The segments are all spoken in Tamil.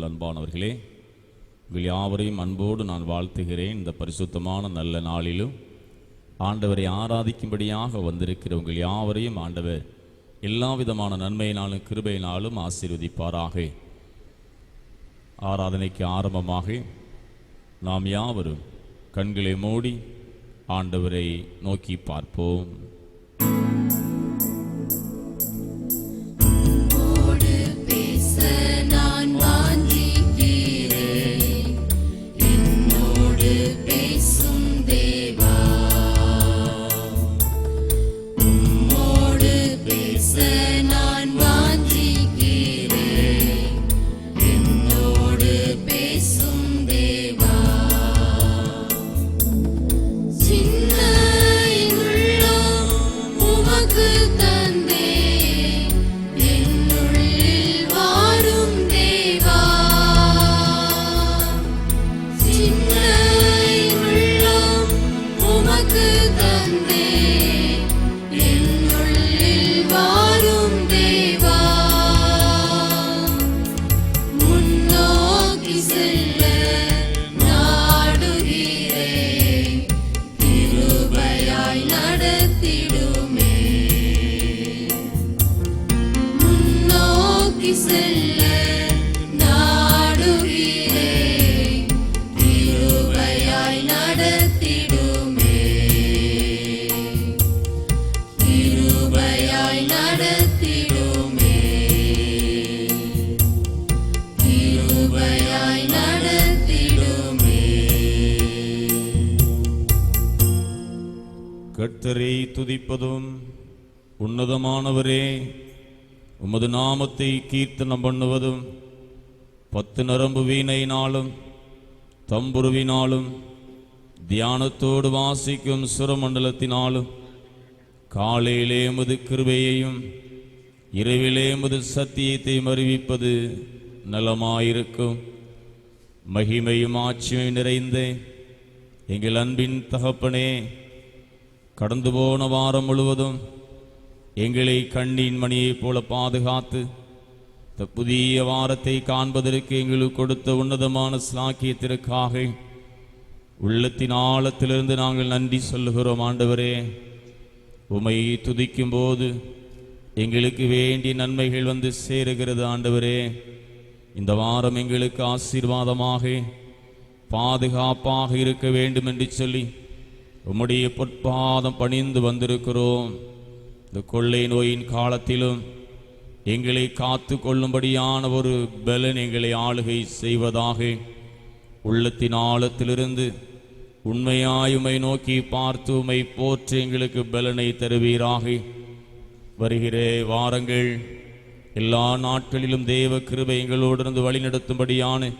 கிறிஸ்துவுக்குள் அன்பானவர்களே, உங்கள் யாவரையும் அன்போடு நான் வாழ்த்துகிறேன். இந்த பரிசுத்தமான நல்ல நாளிலும் ஆண்டவரை ஆராதிக்கும்படியாக வந்திருக்கிற உங்கள் யாவரையும் ஆண்டவர் எல்லா விதமான நன்மையினாலும் கிருபையினாலும் ஆசீர்வதிப்பாராக. ஆராதனைக்கு ஆரம்பமாக நாம் யாவரும் கண்களை மூடி ஆண்டவரை நோக்கி பார்ப்போம். கர்த்தரை துதிப்பதும் உன்னதமானவரே உமது நாமத்தை கீர்த்தனம் பண்ணுவதும் 10 நரம்பு வீணையினாலும் தம்புருவினாலும் தியானத்தோடு வாசிக்கும் சுரமண்டலத்தினாலும் காலையிலே எமது கிருபையையும் இரவிலே எமது சத்தியத்தையும் அறிவிப்பது நலமாயிருக்கும். மகிமையும் ஆட்சியும் நிறைந்த எங்கள் அன்பின் தகப்பனே, கடந்து போன வாரம் முழுவதும் எங்களை கண்ணின் மணியைப் போல பாதுகாத்து இந்த புதிய வாரத்தை காண்பதற்கு எங்களுக்கு கொடுத்த உன்னதமான ஸ்லாக்கியத்திற்காக உள்ளத்தின் ஆழத்திலிருந்து நாங்கள் நன்றி சொல்லுகிறோம். ஆண்டவரே, உம்மை துதிக்கும் போது எங்களுக்கு வேண்டிய நன்மைகள் வந்து சேருகிறது. ஆண்டவரே, இந்த வாரம் எங்களுக்கு ஆசீர்வாதமாக பாதுகாப்பாக இருக்க வேண்டும் என்று சொல்லி உம்முடைய பொற்பாதம் பணிந்து வந்திருக்கிறோம். இந்த கொள்ளை நோயின் காலத்திலும் எங்களை காத்து கொள்ளும்படியான ஒரு பலன் எங்களை ஆளுகை செய்வதாக உள்ளத்தின் ஆழத்திலிருந்து உண்மையாய் உம்மை நோக்கி பார்த்து உம்மை போற்றி எங்களுக்கு பலனை தருவீராக. வருகிற வாரங்கள் எல்லா நாட்களிலும் தேவ கிருபை எங்களோடு இருந்து வழிநடத்தும்படியான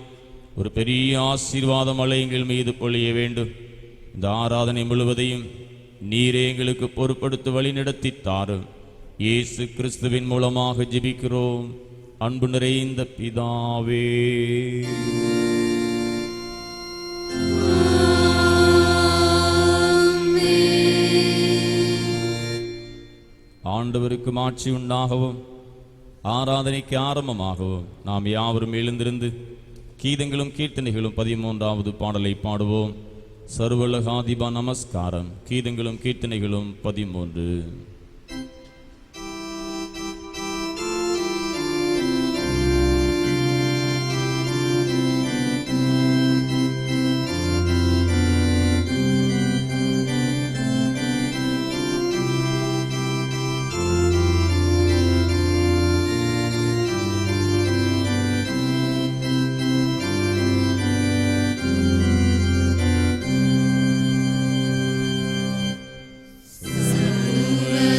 ஒரு பெரிய ஆசீர்வாதம் மழை எங்கள் மீது பொழிய வேண்டும். இந்த ஆராதனை முழுவதையும் நீரே எங்களுக்கு பொறுப்படுத்தி வழிநடத்தி தாரும். இயேசு கிறிஸ்துவின் மூலமாக ஜெபிக்கிறோம் அன்பு நிறைந்த பிதாவே. ஆண்டவருக்கு மாட்சி உண்டாகவும் ஆராதனைக்கு ஆரம்பமாகவும் நாம் யாவரும் எழுந்திருந்து கீதங்களும் கீர்த்தனைகளும் 13வது பாடலை பாடுவோம். சர்வலகாதிபா நமஸ்காரம். கீதங்களும் கீர்த்தனைகளும் 13. Sarvalaghadhipa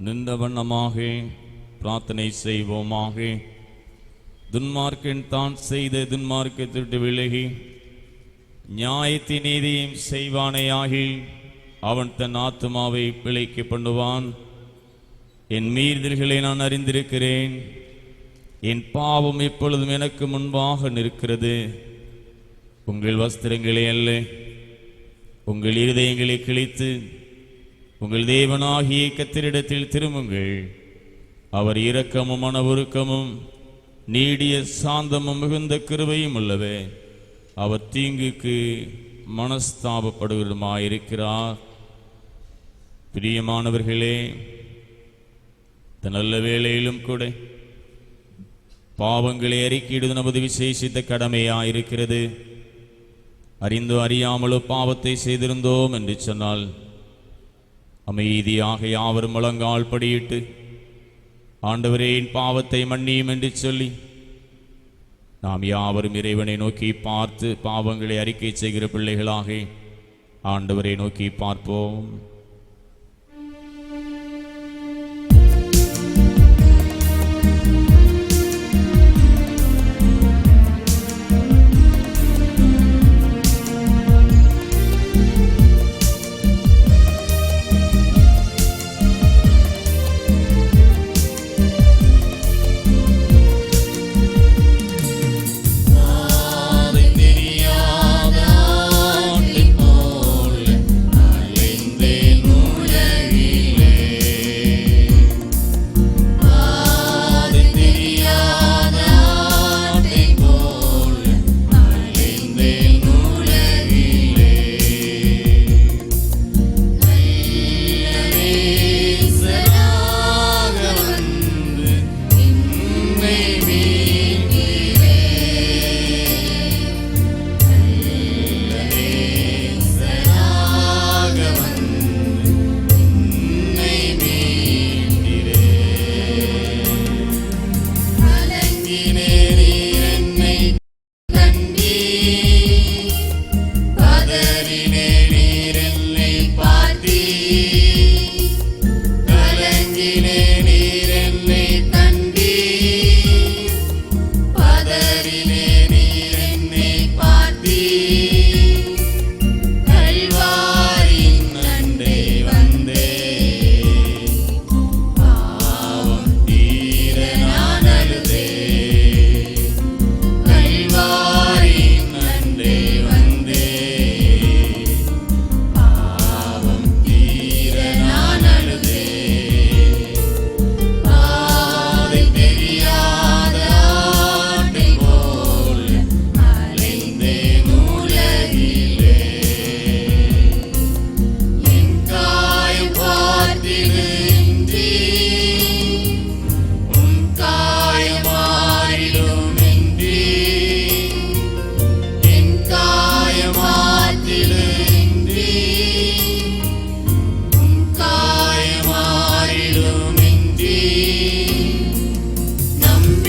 நின்ற வண்ணமாக பிரார்த்தனை செய்வோமாக. துன்மார்க்கன் தான் செய்த துன்மார்க்கத்திற்கு விலகி நியாயத்தி நீதியும் செய்வானேயாகி அவன் தன் ஆத்துமாவை பிழைக்க பண்ணுவான். என் மீறுதல்களை நான் அறிந்திருக்கிறேன், என் பாவம் எப்பொழுதும் எனக்கு முன்பாக நிற்கிறது. உங்கள் வஸ்திரங்களே அல்ல, உங்கள் இருதயங்களை கிழித்து உங்கள் தேவனாகிய கர்த்தரிடத்தில் திரும்புங்கள். அவர் இரக்கமும் மனவுருக்கமும் நீடிய சாந்தமும் மிகுந்த கிருபையும் உள்ளவே. அவர் தீங்குக்கு மனஸ்தாபப்படுவதுமாயிருக்கிறார். பிரியமானவர்களே, இந்த நல்ல வேளையிலும் கூட பாவங்களை அறிக்கையிடுவது நமது விசேஷித்த கடமையாயிருக்கிறது. அறிந்தோ அறியாமலோ பாவத்தை செய்திருந்தோம் என்று சொன்னால் அமைதியாக யாவரும் முழங்கால் படியிட்டு ஆண்டவரே என் பாவத்தை மன்னியும் என்று சொல்லி நாம் யாவரும் இறைவனை நோக்கி பார்த்து பாவங்களை அறிக்கை செய்கிற பிள்ளைகளாக ஆண்டவரை நோக்கி பார்ப்போம். There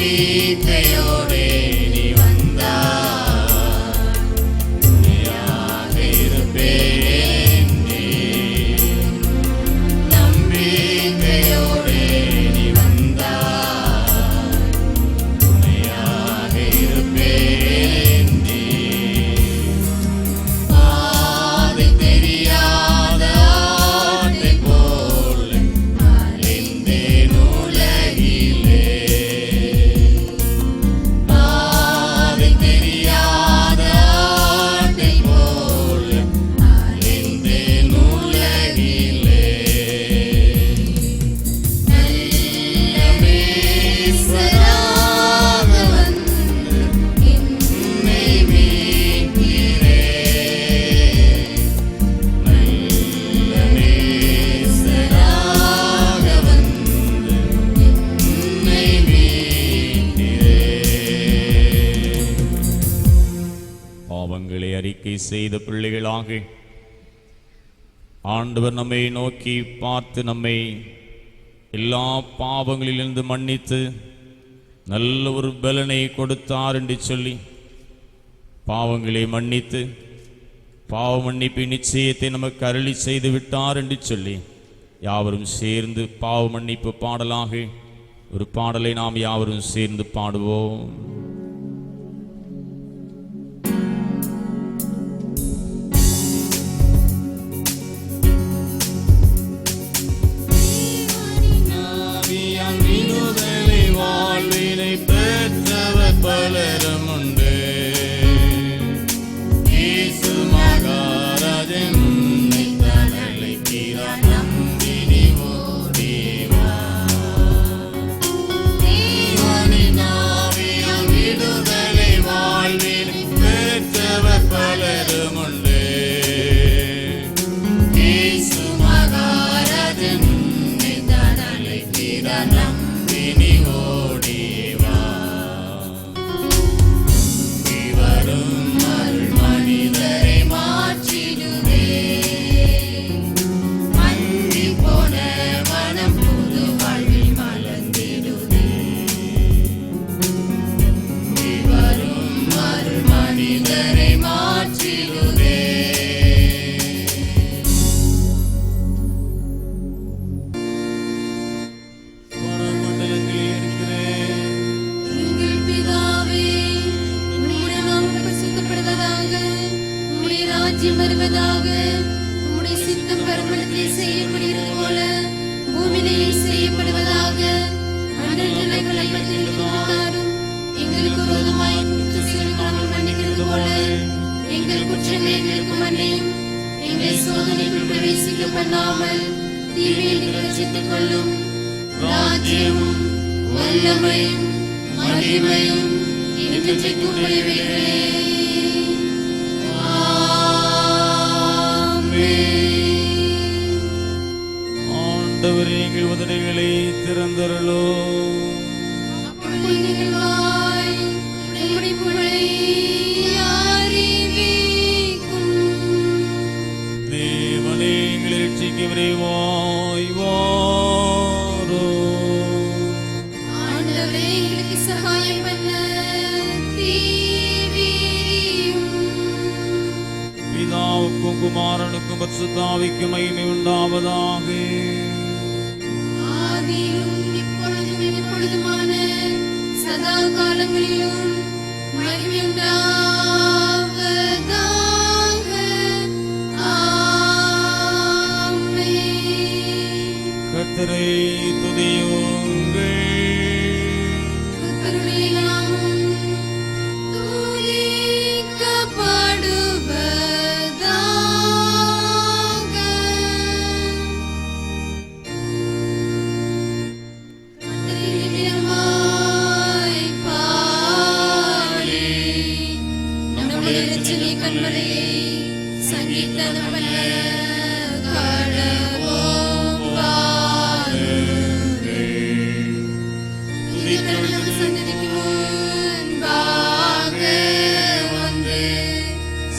நம்பிக்கையோடே நீ வந்தாய், துணையாக இருப்பேன் நீ. நம்பிக்கையோடே நீ வந்தாய், துணையாக இருப்பேன் நீ. பாதை தெரியாத ஆட்டைப் போல அலைந்தேன் உலகிலே. பாதை தெரியாத ஆட்டைப் போல அலைந்தேன் உலகிலே. நல்ல மேய்ப்பராக வந்து என்னை மீட்கிறேன். நல்ல மேய்ப்பராக வந்து என்னை மீட்கிறேன். பாவங்களை அறிக்கை செய்த பிள்ளைகளாக ஆண்டவர் நம்மை நோக்கி பார்த்து நம்மை எல்லா பாவங்களிலிருந்து மன்னித்து நல்ல ஒரு பலனை கொடுத்தார் என்று சொல்லி பாவங்களை மன்னித்து பாவ மன்னிப்பு நிச்சயத்தை நமக்கு அருளி செய்து விட்டார் என்று சொல்லி யாவரும் சேர்ந்து பாவ மன்னிப்பு பாடலாக ஒரு பாடலை நாம் யாவரும் சேர்ந்து பாடுவோம். ஆவியால் விடுதலை வாழ்வினை பெற்றவர் பலரும் உண்டு. இயேசு மகாராஜன் உன்னை தான் அழைக்கிறார், நம்பி நீ ஓடி வா. தேவனின் ஆவியால் விடுதலை வாழ்வினை பெற்றவர் பலரும் உண்டு. இயேசு மகாராஜன் உன்னை தான் அழைக்கிறார், நம்பி நீ ஓடி வா. இவரும் அருள் மனிதரை மாற்றிடுவே. மங்கி போன மனம் புது வாழ்வில் மலர்ந்திடுவே. இவரும் அருள் மனிதரை மாற்றிடுவே. பரமண்டலங்களில் இருக்கிறேன் எங்கள் பிதாவே, உம்முடைய நாமம் பரிசுத்தப்படுவதாக, உம்முடைய ராஜ்யம் வருவதாக, உம்முடைய சித்தம் பரமண்டலத்திலே செய்யப்படுகிறது போல பூமியிலேயும் செய்யப்படுவதாக. அன்றன்றைய பலன்களை தாரும். எங்களுக்கு விரோதமாய் குற்றம் செய்கிறவர்களை நாங்கள் மன்னிக்கிறது போல எங்கள் குற்றங்களை எங்களுக்கு மன்னியும். எங்களை சோதனைக்குள் பிரவேசிக்க பண்ணாமல் தீமையில் எங்களை ரட்சித்துக் கொள்ளும். ராஜ்யமும் வல்லமையும் மகிமையும் என்றென்றைக்கும் உடையவைகளே. ஆமென். ஆண்டவரே, எங்கள் உதடுகளை திறந்தருளோ. அப்பொழுது எங்கள் வாய் உம்முடைய புகழை அறிவிக்கும். தேவனே, எங்களை ரட்சிக்க விரைவாய் வாரும். ஆண்டவரே, எங்களுக்கு சகாயம் பண்ண தீவிரியும். பிதாவுக்கும் குமாரனுக்கும் பரிசுத்தாவிக்கும் மகிமை உண்டாவதாக. ஆதியிலும் இப்பொழுதும் எப்பொழுதுமான சதா காலங்களிலும் மகிமை உண்டாவதாக. ஆமென். கர்த்தரை துதியுங்கள். கர்த்தருடைய நாமம் துதிக்கப்படுவதாக. கர்த்தரின் நிமித்தமாய் பாடி நம்முடைய இரட்சணிய கண்மலையை சங்கீதம் பண்ண கடவோம் வாருங்கள். துதித்தருளும் சன்னதிக்கு முன்பாக வந்து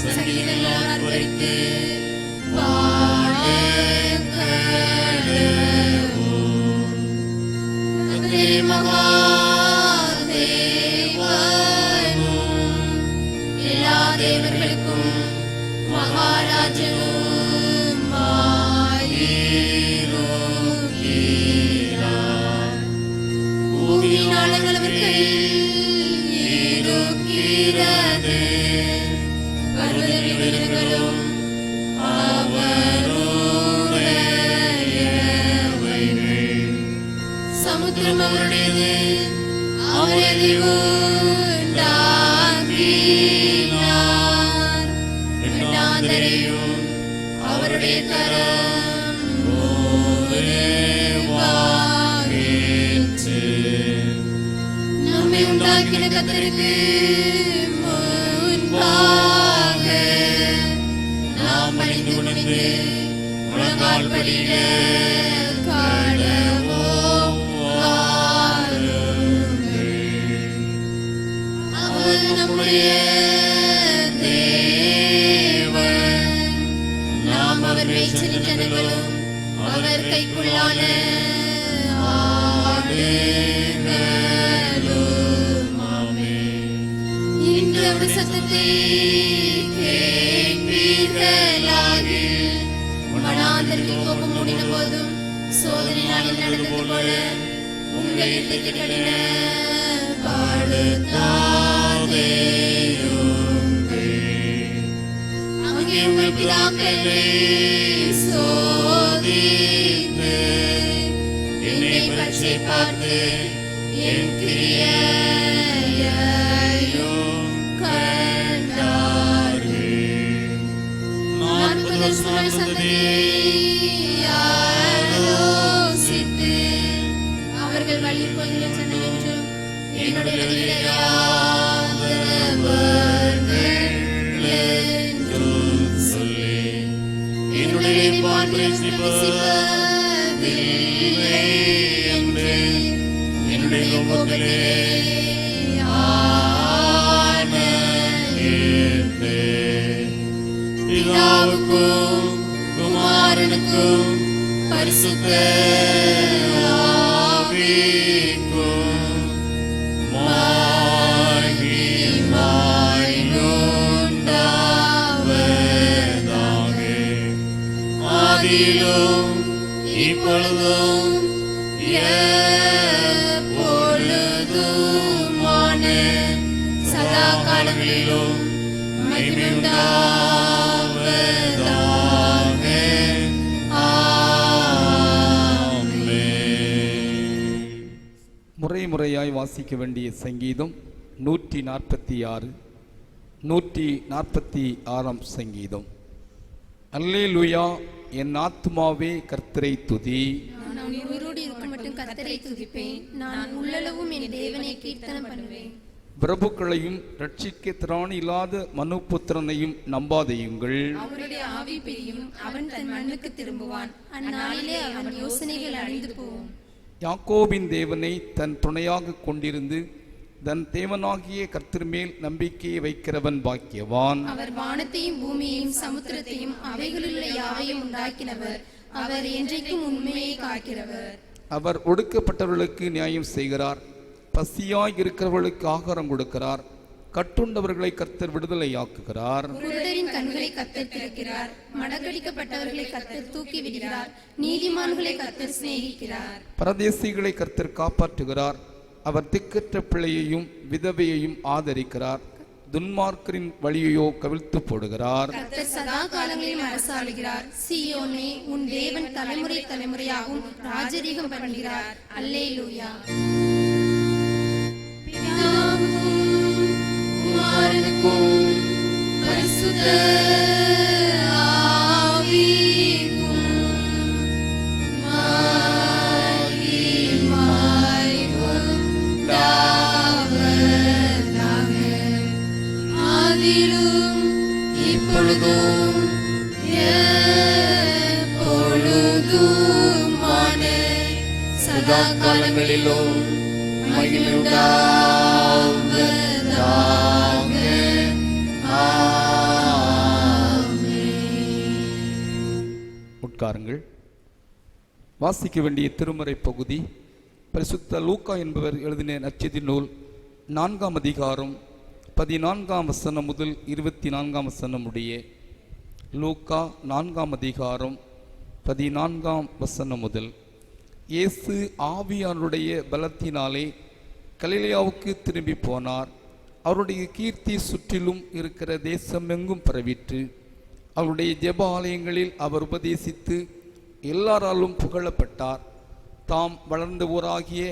சங்கீதங்கள் அர்ப்பணித்து பாட கடவோம். கர்த்தரே மகா தேவன், ராஜ்யமும் ஆயிருக்கிறார். பூமியின் ஆழங்கள் அவர் கையில் இருக்கிறது. பர்வதங்களின் உயரங்களும் அவருடையவைகள். சமுத்திரம் அவருடையது, அவர் அதை உண்டாக்கினார். எட்டாந்தரையும் அவருடைய கரம் ஓரேவாகிற்று. நம்மை உண்டாக்கின கர்த்தருக்கு முன்பாக நாம் பணிந்து குனிந்து முழங்கால் படியிட கடவோம் வாருங்கள். அவர் நம்முடைய தேவன், நாம் அவர் மேய்ச்சலின் ஜனங்களும் அவர் கைக்குள்ளான ஆடுகளும். ஆமென். இன்று அவர் சத்தத்தை கேட்பீர்களாகில், வனாந்தரத்தில் கோபம் மூடின போதும் சோதனை நாளில் நடந்தது போல உங்கள் இதயத்தை கடினப்படுத்தாதேயுங்கள். அங்கே உங்கள் பிதாக்களை சோதித்து என்னை பரீட்சை பார்த்து என் கிரியையையும் கண்டார்கள். 40 வருஷமாய் சந்ததியை ஆலோசித்து அவர்கள் வழி போகிற ஜனம் என்றும் என்னுடைய வழியில்லாதவர்கள் என்றும் சொல்லி என்னுடைய பான்பிரசிப்பதில்லை என்று என்னுடைய கோபத்திலே ஆணையிட்டேன். பிதாவுக்கும் குமாரனுக்கும் பரிசுத்த ஆவிக்கும் மகிமை உண்டாவதாக. ஆதியிலும் இப்பொழுதும் எப்பொழுதுமான சதா காலங்களிலும் மகிமை உண்டாவதாக. ஆமென். முறையாய் வாசிக்க வேண்டிய சங்கீதம் 146, 146ஆம் சங்கீதம். அல்லேலூயா, என் ஆத்துமாவே கர்த்தரை துதி. நான் உயிரோடு இருக்கும் மட்டும் கர்த்தரை துதிப்பேன். நான் உள்ளளவும் என் தேவனை கீர்த்தனம் பண்ணுவேன். பிரபுக்களையும் ரட்சிக்க திராணி இல்லாத மனுபுத்திரனையும் நம்பாதையுங்கள். அவருடைய ஆவி பெரியும், அவன் தன் மண்ணுக்கு திரும்புவான். அந்நாளிலே அவன் யோசனைகள் அழிந்து போகும். யாக்கோபின் தேவனை தன் துணையாக கொண்டிருந்து தன் தேவனாகிய கர்த்தர் மேல் நம்பிக்கையை வைக்கிறவன் பாக்கியவான். அவர் வானத்தையும் பூமியையும் சமுத்திரத்தையும் அவைகளிலுள்ள யாவையும் உண்டாக்கினவர். அவர் என்றைக்கும் உண்மையை காக்கிறவர். அவர் ஒடுக்கப்பட்டவர்களுக்கு நியாயம் செய்கிறார். பசியாய் இருக்கிறவர்களுக்கு ஆகாரம் கொடுக்கிறார். கட்டுண்டவர்களை கர்த்தர் விடுதலையாக்குகிறார். குருடரின் கண்களை கர்த்தர் திறக்கிறார். மடக்கடிக்கப்பட்டவர்களை கர்த்தர் தூக்கி விடுகிறார். நீதிமான்களை கர்த்தர் சிநேகிக்கிறார். பரதேசிகளை கர்த்தர் காப்பாற்றுகிறார். அவர் திக்கற்ற பிள்ளையையும் விதவையையும் ஆதரிக்கிறார். துன்மார்க்கரின் வழியையோ கவிழ்த்து போடுகிறார். கர்த்தர் சதா காலங்களில் அரசாளுகிறார். சீயோனே, உன் தேவன் தலைமுறை தலைமுறையாகவும் ராஜரீகம் பண்ணுகிறார். அல்லேலூயா. பரிசுத்த ஆவிக்கும் மகிமை உண்டாவதாக. ஆதியிலும் இப்பொழுதும் எப்பொழுதுமான சதா காலங்களிலும் மகிமை உண்டாவதாக. உட்காருங்கள். வாசிக்க வேண்டிய திருமறை பகுதி பரிசுத்த லூக்கா என்பவர் எழுதின நற்செய்தி நூல் 4ஆம் அதிகாரம் 14ஆம் வசனம் முதல் 24ஆம் வசனம் உடைய. லூக்கா 4 அதிகாரம் 14 முதல். இயேசு ஆவியானுடைய பலத்தினாலே கலிலேயாவுக்கு திரும்பி போனார். அவருடைய கீர்த்தி சுற்றிலும் இருக்கிற தேசமெங்கும் பரவிற்று. அவருடைய ஜெப ஆலயங்களில் அவர் உபதேசித்து எல்லாராலும் புகழப்பட்டார். தாம் வளர்ந்த ஊராகிய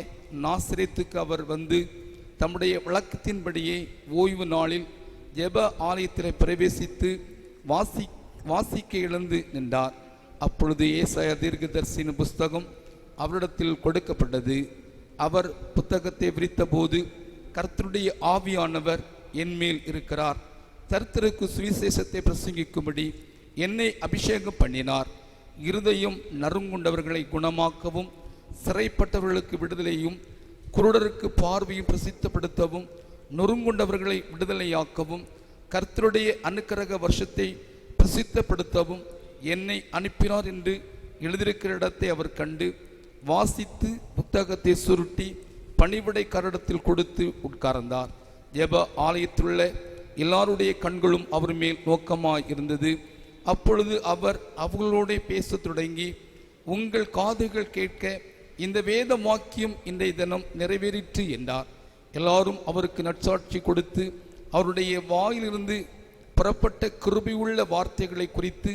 நாசரேத்துக்கு அவர் வந்து தம்முடைய வழக்கத்தின்படியே ஓய்வு நாளில் ஜெப ஆலயத்தில் பிரவேசித்து வாசிக்க இழந்து நின்றார். அப்பொழுது ஏசாயா தீர்க்கதரிசியின் புஸ்தகம் அவரிடத்தில் கொடுக்கப்பட்டது. அவர் புத்தகத்தை விரித்தபோது, கர்த்தருடைய ஆவியானவர் என்மேல் இருக்கிறார், கர்த்தருக்கு சுவிசேஷத்தை பிரசங்கிக்கும்படி என்னை அபிஷேகம் பண்ணினார். இருதயம் நறுங்குண்டவர்களை குணமாக்கவும், சிறைப்பட்டவர்களுக்கு விடுதலையும், குருடருக்கு பார்வையும் பிரசித்தப்படுத்தவும், நொறுங்குண்டவர்களை விடுதலையாக்கவும், கர்த்தருடைய அனுக்கிரக வருஷத்தை பிரசித்தப்படுத்தவும் என்னை அனுப்பினார் என்று எழுதியிருக்கிற இடத்தை அவர் கண்டு வாசித்து புத்தகத்தை சுருட்டி பணிவிடைக்காரரிடத்தில் கொடுத்து உட்கார்ந்தார். ஜெப ஆலயத்திலுள்ள எல்லாருடைய கண்களும் அவர் மேல் நோக்கமாய் இருந்தது. அப்பொழுது அவர் அவர்களோட பேச தொடங்கி, உங்கள் காதுகள் கேட்க இந்த வேத வாக்கியம் இன்றைய தினம் நிறைவேறிற்று என்றார். எல்லாரும் அவருக்கு நற்சாட்சி கொடுத்து அவருடைய வாயிலிருந்து புறப்பட்ட கிருபையுள்ள வார்த்தைகளை குறித்து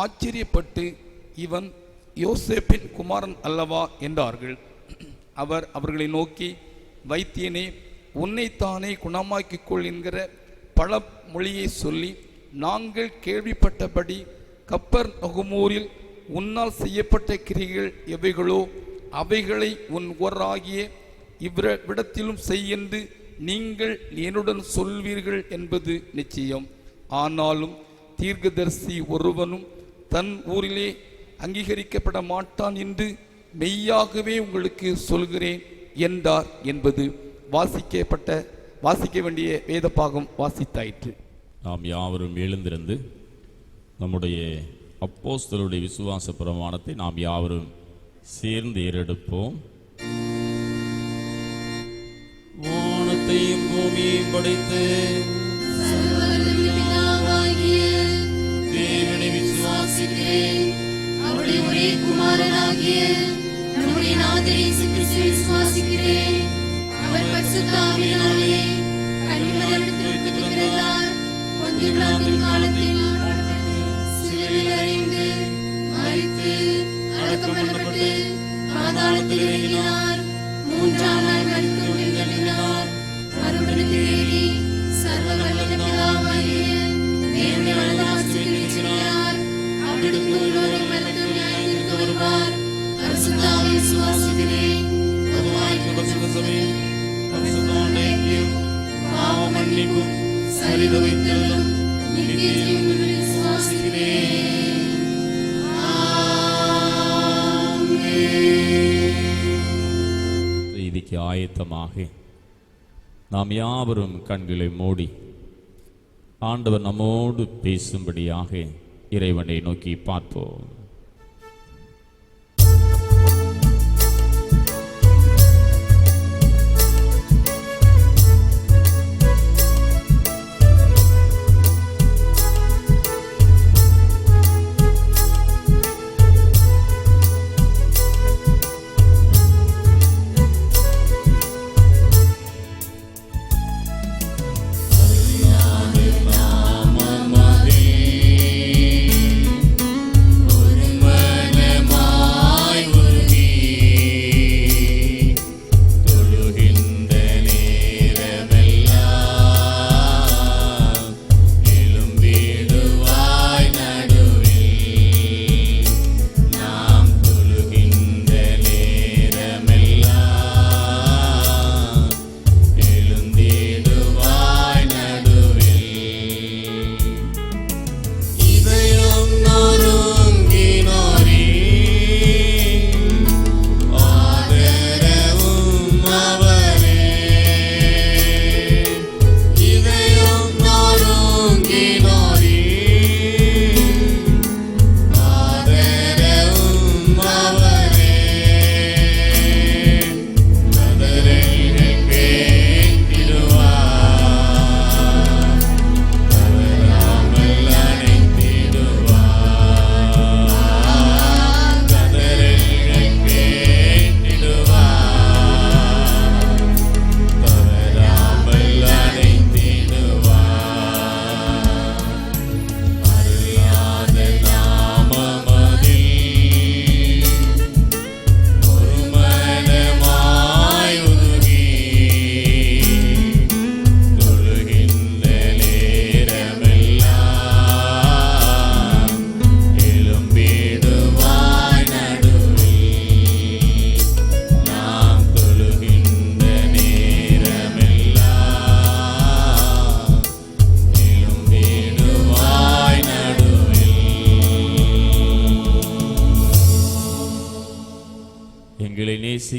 ஆச்சரியப்பட்டு, இவன் யோசேப்பின் குமாரன் அல்லவா என்றார்கள். அவர் அவர்களை நோக்கி, வைத்தியனே, உன்னைத்தானே குணமாக்கிக்கொள் என்கிற பழமொழியை சொல்லி, நாங்கள் கேள்விப்பட்டபடி கப்பர்நகூமில் உன்னால் செய்யப்பட்ட கிரிகள் எவைகளோ அவைகளை உன் ஊராகிய இவ்விடத்திலும் செய்யென்று நீங்கள் என்னுடன் சொல்வீர்கள் என்பது நிச்சயம். ஆனாலும் தீர்க்கதரிசி ஒருவனும் தன் ஊரிலே அங்கீகரிக்கப்பட மாட்டான் என்று மெய்யாகவே உங்களுக்கு சொல்கிறேன் என்றார் என்பது வாசிக்க வேண்டிய வேதபாகம் வாசித்தாயிற்று. நாம் யாவரும் எழுந்திருந்து நம்முடைய அப்போஸ்தலருடைய விசுவாச பிரமாணத்தை நாம் யாவரும் சேர்ந்து ஏறெடுப்போம். வானத்தையும் பூமியையும் படைத்து தேவனை விசுவாசிக்கிறேன், அவருடைய ஒரே குமாரனாகிய நம்முடைய நாதர் இயேசு கிறிஸ்துவை விசுவாசிக்கிறேன். அவர் பரிசுத்த ஆவியினாலே கன்னிமரியாளிடத்தில் பிறந்தார். பொந்திய பிலாத்தின் காலத்தில் சிலுவையில் அறைந்து மரித்து அடக்கம் பண்ணப்பட்டு பாதாளத்தில் இறங்கினார். 3ஆம் நாள் மரித்து உயிர்த்தெழுந்தார். மறுபடியும் ஏறி சர்வ வல்லமை பிதாவாகிய தேவனுடைய வலது பாரசத்தில் இருக்கிறார். அவரிடத்தில் உள்ளோரை மரித்தோர் நியாயத்தீர்க்க வருவார். பரிசுத்த ஆவியை விசுவாசிக்கிறேன். பொதுவாய்க்கு பரிசுத்த சபை, பரிசுத்த ஐக்கியம், பாவ மன்னிப்பும் சரீர உயிர்த்தெழுதலும் நித்திய ஜீவனையும் விசுவாசிக்கிறேன். செய்திக்கு ஆயத்தமாக நாம் யாவரும் கண்களை மூடி ஆண்டவர் நம்மோடு பேசும்படியாக இறைவனை நோக்கி பார்ப்போம். ஒரு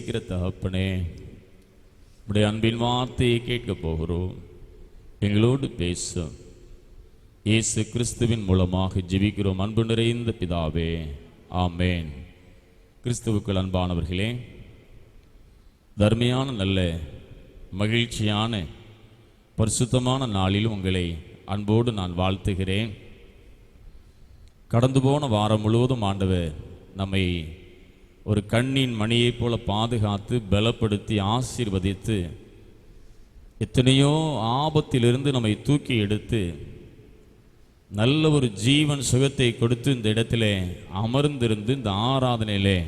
நேசிக்கிற தகப்பனே, உடைய அன்பின் வார்த்தையை கேட்க போகிறோம். எங்களோடு பேசும். இயேசு கிறிஸ்துவின் மூலமாக ஜெபிக்கிறோம் அன்பு நிறைந்த பிதாவே, ஆமேன். கிறிஸ்துவுக்குள் அன்பானவர்களே, தர்மையான நல்ல மகிழ்ச்சியான பரிசுத்தமான நாளிலும் உங்களை அன்போடு நான் வாழ்த்துகிறேன். கடந்து போன வாரம் முழுவதும் ஆண்டவர் நம்மை ஒரு கண்ணின் மணியைப் போல பாதுகாத்து பலப்படுத்தி ஆசீர்வதித்து எத்தனையோ ஆபத்திலிருந்து நம்மை தூக்கி எடுத்து நல்ல ஒரு ஜீவன் சுகத்தை கொடுத்து இந்த இடத்திலே அமர்ந்திருந்து இந்த ஆராதனையிலே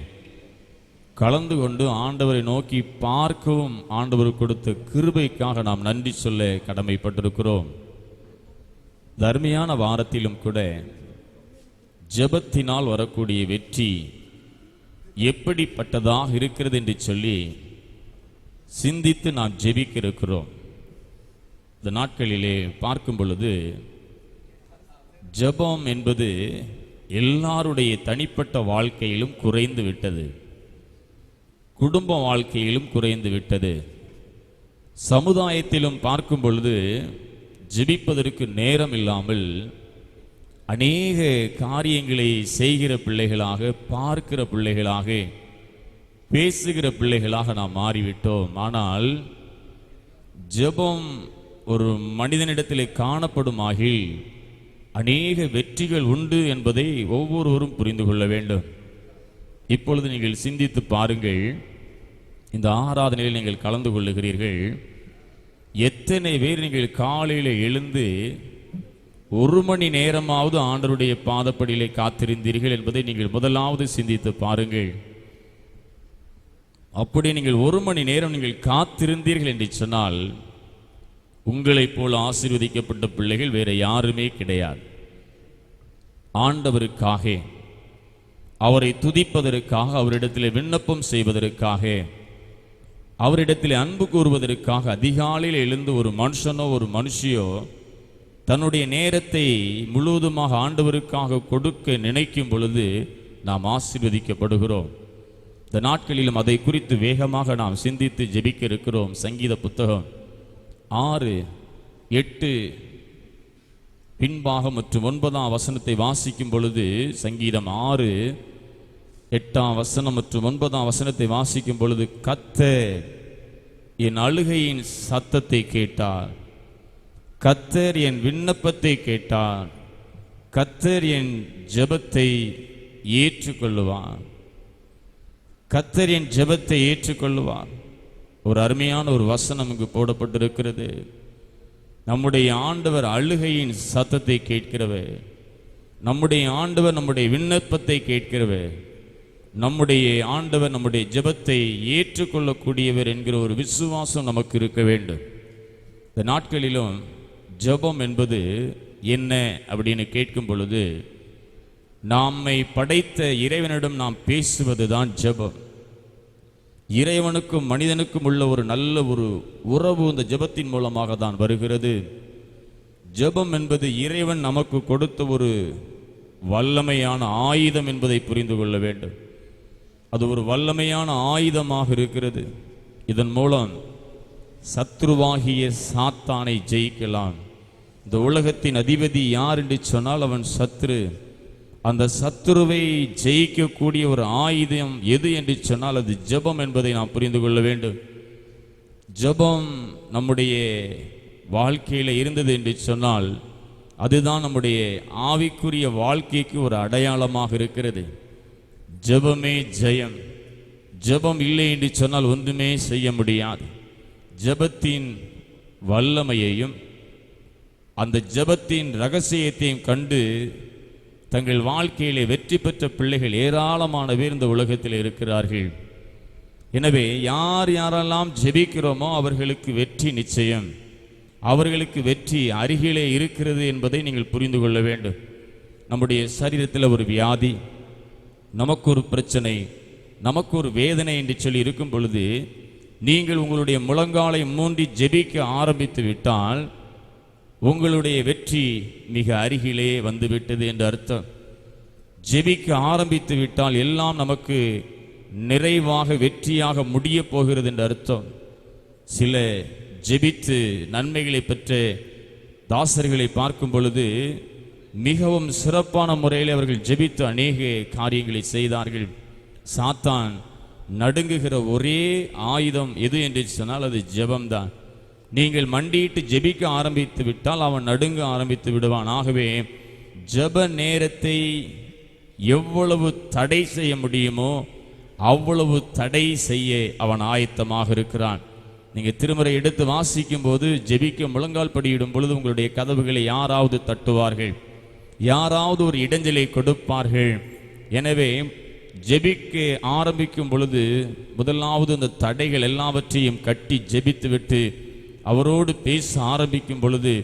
கலந்து கொண்டு ஆண்டவரை நோக்கி பார்க்கவும் ஆண்டவர் கொடுத்த கிருபைக்காக நாம் நன்றி சொல்ல கடமைப்பட்டிருக்கிறோம். தர்மையான வாரத்திலும் கூட ஜெபத்தினால் வரக்கூடிய வெற்றி எப்படிப்பட்டதாக இருக்கிறது என்று சொல்லி சிந்தித்து நாம் ஜெபிக்க இருக்கிறோம். இந்த நாட்களிலே பார்க்கும் பொழுது ஜெபம் என்பது எல்லாருடைய தனிப்பட்ட வாழ்க்கையிலும் குறைந்து விட்டது, குடும்ப வாழ்க்கையிலும் குறைந்து விட்டது. சமுதாயத்திலும் பார்க்கும் பொழுது ஜெபிப்பதற்கு நேரம் இல்லாமல் அநேக காரியங்களை செய்கிற பிள்ளைகளாக, பார்க்கிற பிள்ளைகளாக, பேசுகிற பிள்ளைகளாக நாம் மாறிவிட்டோம். ஆனால் ஜெபம் ஒரு மனிதனிடத்திலே காணப்படுமாகில் அநேக வெற்றிகள் உண்டு என்பதை ஒவ்வொருவரும் புரிந்து கொள்ள வேண்டும். இப்பொழுது நீங்கள் சிந்தித்து பாருங்கள். இந்த ஆராதனையில் நீங்கள் கலந்து கொள்ளுகிறீர்கள். எத்தனை பேர் நீங்கள் காலையில் எழுந்து ஒரு மணி நேரமாவது ஆண்டவருடைய பாதப்படியிலே காத்திருந்தீர்கள் என்பதை நீங்கள் முதலாவது சிந்தித்து பாருங்கள். அப்படி நீங்கள் ஒரு மணி நேரம் நீங்கள் காத்திருந்தீர்கள் என்று சொன்னால் உங்களைப் போல ஆசீர்வதிக்கப்பட்ட பிள்ளைகள் வேற யாருமே கிடையாது. ஆண்டவருக்காக, அவரை துதிப்பதற்காக, அவரிடத்தில் விண்ணப்பம் செய்வதற்காக, அவரிடத்தில் அன்பு கூறுவதற்காக அதிகாலையில் எழுந்து ஒரு மனுஷனோ ஒரு மனுஷியோ தன்னுடைய நேரத்தை முழுவதுமாக ஆண்டவருக்காக கொடுக்க நினைக்கும் பொழுது நாம் ஆசீர்வதிக்கப்படுகிறோம். இந்த நாட்களிலும் அதை குறித்து வேகமாக நாம் சிந்தித்து ஜெபிக்க இருக்கிறோம். சங்கீத புத்தகம் 6, 8 பின்பாகம் மற்றும் 9ஆம் வசனத்தை வாசிக்கும் பொழுது, சங்கீதம் 6, 8ஆம் வசனம் மற்றும் 9ஆம் வசனத்தை வாசிக்கும் பொழுது, கர்த்தர் என் அழுகையின் சத்தத்தை கேட்டார், கர்த்தர் என் விண்ணப்பத்தை கேட்டார், கர்த்தர் என் ஜெபத்தை ஏற்றுக்கொள்ளுவார், கர்த்தர் என் ஜெபத்தை ஏற்றுக்கொள்ளுவார். ஒரு அருமையான ஒரு வசனம் இங்கு போடப்பட்டிருக்கிறது. நம்முடைய ஆண்டவர் அழுகையின் சத்தத்தை கேட்கிறவர், நம்முடைய ஆண்டவர் நம்முடைய விண்ணப்பத்தை கேட்கிறவர், நம்முடைய ஆண்டவர் நம்முடைய ஜெபத்தை ஏற்றுக்கொள்ளக்கூடியவர் என்கிற ஒரு விசுவாசம் நமக்கு இருக்க வேண்டும். இந்த நாட்களிலும் ஜெபம் என்பது என்ன அப்படின்னு கேட்கும் பொழுது, நம்மை படைத்த இறைவனிடம் நாம் பேசுவதுதான் ஜெபம். இறைவனுக்கும் மனிதனுக்கும் உள்ள ஒரு நல்ல ஒரு உறவு இந்த ஜெபத்தின் மூலமாக தான் வருகிறது. ஜெபம் என்பது இறைவன் நமக்கு கொடுத்த ஒரு வல்லமையான ஆயுதம் என்பதை புரிந்து கொள்ள வேண்டும். அது ஒரு வல்லமையான ஆயுதமாக இருக்கிறது. இதன் மூலம் சத்ருவாகிய சாத்தானை ஜெயிக்கலாம். இந்த உலகத்தின் அதிபதி யார் என்று சொன்னால் அவன் சத்ரு. அந்த சத்துருவை ஜெயிக்கக்கூடிய ஒரு ஆயுதம் எது என்று சொன்னால் அது ஜெபம் என்பதை நாம் புரிந்து கொள்ள வேண்டும். ஜெபம் நம்முடைய வாழ்க்கையில் இருந்தது என்று சொன்னால் அதுதான் நம்முடைய ஆவிக்குரிய வாழ்க்கைக்கு ஒரு அடையாளமாக இருக்கிறது. ஜெபமே ஜெயம். ஜெபம் இல்லை என்று சொன்னால் ஒன்றுமே செய்ய முடியாது. ஜெபத்தின் வல்லமையையும் அந்த ஜெபத்தின் ரகசியத்தையும் கண்டு தங்கள் வாழ்க்கையிலே வெற்றி பெற்ற பிள்ளைகள் ஏராளமான பேர் இந்த உலகத்தில் இருக்கிறார்கள். எனவே யார் யாரெல்லாம் ஜெபிக்கிறோமோ அவர்களுக்கு வெற்றி நிச்சயம், அவர்களுக்கு வெற்றி அருகிலே இருக்கிறது என்பதை நீங்கள் புரிந்து கொள்ள வேண்டும். நம்முடைய சரீரத்தில் ஒரு வியாதி, நமக்கு ஒரு பிரச்சனை, நமக்கு ஒரு வேதனை என்று சொல்லி இருக்கும் பொழுது நீங்கள் உங்களுடைய முழங்காலை மூண்டி ஜெபிக்க ஆரம்பித்து விட்டால் உங்களுடைய வெற்றி மிக அருகிலே வந்துவிட்டது என்று அர்த்தம். ஜெபிக்க ஆரம்பித்து விட்டால் எல்லாம் நமக்கு நிறைவாக வெற்றியாக முடிய போகிறது என்று அர்த்தம். சில ஜெபித்து நன்மைகளை பெற்ற தாசர்களை பார்க்கும் பொழுது மிகவும் சிறப்பான முறையில் அவர்கள் ஜெபித்து அநேக காரியங்களை செய்தார்கள். சாத்தான் நடுங்குகிற ஒரே ஆயுதம் எது என்று சொன்னால் அது ஜெபம்தான். நீங்கள் மண்டியிட்டு ஜெபிக்க ஆரம்பித்து விட்டால் அவன் நடுங்க ஆரம்பித்து விடுவான். ஆகவே ஜெப நேரத்தை எவ்வளவு தடை செய்ய முடியுமோ அவ்வளவு தடை செய்ய அவன் ஆயத்தமாக இருக்கிறான். நீங்கள் திருமறை எடுத்து வாசிக்கும் போது ஜெபிக்க முழங்கால் படியிடும் பொழுது உங்களுடைய கதவுகளை யாராவது தட்டுவார்கள், யாராவது ஒரு இடைஞ்சலை கொடுப்பார்கள். எனவே ஜெபிக்க ஆரம்பிக்கும் பொழுது முதலாவது அந்த தடைகள் எல்லாவற்றையும் கட்டி ஜெபித்து விட்டு அவரோடு பேச ஆரம்பிக்கும் பொழுது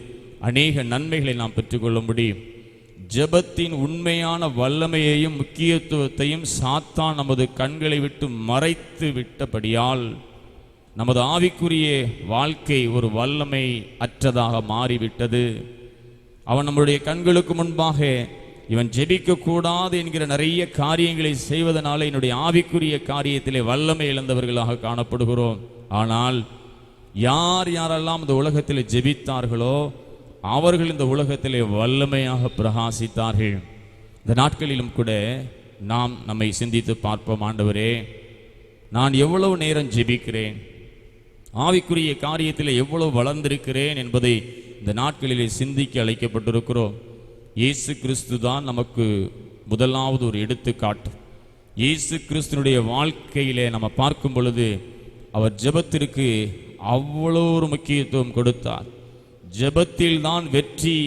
அநேக நன்மைகளை நாம் பெற்றுக்கொள்ள முடியும். ஜெபத்தின் உண்மையான வல்லமையையும் முக்கியத்துவத்தையும் சாத்தான் நமது கண்களை விட்டு மறைத்து விட்டபடியால் நமது ஆவிக்குரிய வாழ்க்கை ஒரு வல்லமை அற்றதாக மாறிவிட்டது. அவன் நம்முடைய கண்களுக்கு முன்பாக இவன் ஜெபிக்க கூடாது என்கிற நிறைய காரியங்களை செய்வதனால என்னுடைய ஆவிக்குரிய காரியத்திலே வல்லமை இழந்தவர்களாக காணப்படுகிறோம். ஆனால் யார் யாரெல்லாம் இந்த உலகத்தில் ஜெபித்தார்களோ அவர்கள் இந்த உலகத்திலே வல்லமையாக பிரகாசித்தார்கள். இந்த நாட்களிலும் கூட நாம் நம்மை சிந்தித்து பார்ப்போம். ஆண்டவரே, நான் எவ்வளவு நேரம் ஜெபிக்கிறேன், ஆவிக்குரிய காரியத்தில் எவ்வளவு வளர்ந்திருக்கிறேன் என்பதை இந்த நாட்களிலே சிந்திக்க அழைக்கப்பட்டிருக்கிறோம். இயேசு கிறிஸ்து தான் நமக்கு முதலாவது ஒரு எடுத்துக்காட்டு. இயேசு கிறிஸ்துனுடைய வாழ்க்கையிலே நம்ம பார்க்கும் பொழுது அவர் ஜெபத்திற்கு அவ்வளோ ஒரு முக்கியத்துவம் கொடுத்தார். ஜெபத்தில் தான் வெற்றி,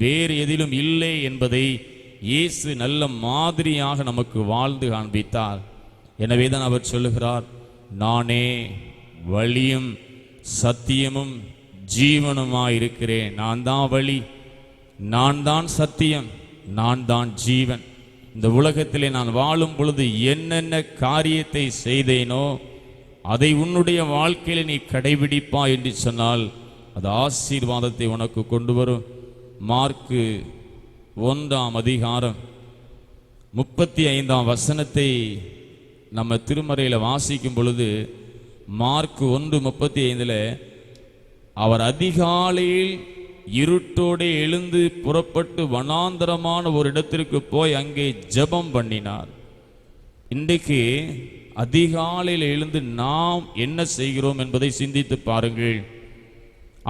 வேறு எதிலும் இல்லை என்பதை இயேசு நல்ல மாதிரியாக நமக்கு வாழ்ந்து காண்பித்தார். எனவே தான் அவர் சொல்லுகிறார், நானே வழியும் சத்தியமும் ஜீவனுமாயிருக்கிறேன். நான் தான் வழி, நான் தான் சத்தியம், நான் தான் ஜீவன். இந்த உலகத்திலே நான் வாழும் பொழுது என்னென்ன காரியத்தை செய்தேனோ அதை உன்னுடைய வாழ்க்கையில் நீ கடைபிடிப்பா என்று சொன்னால் அது ஆசீர்வாதத்தை உனக்கு கொண்டு வரும். மார்க்கு 1:35 நம்ம திருமறையில் வாசிக்கும் பொழுது மார்க்கு 1:35 அவர் அதிகாலையில் இருட்டோடு எழுந்து புறப்பட்டு வனாந்தரமான ஒரு இடத்திற்கு போய் அங்கே ஜெபம் பண்ணினார். இன்றைக்கு அதிகாலையில் எழுந்து நாம் என்ன செய்கிறோம் என்பதை சிந்தித்து பாருங்கள்.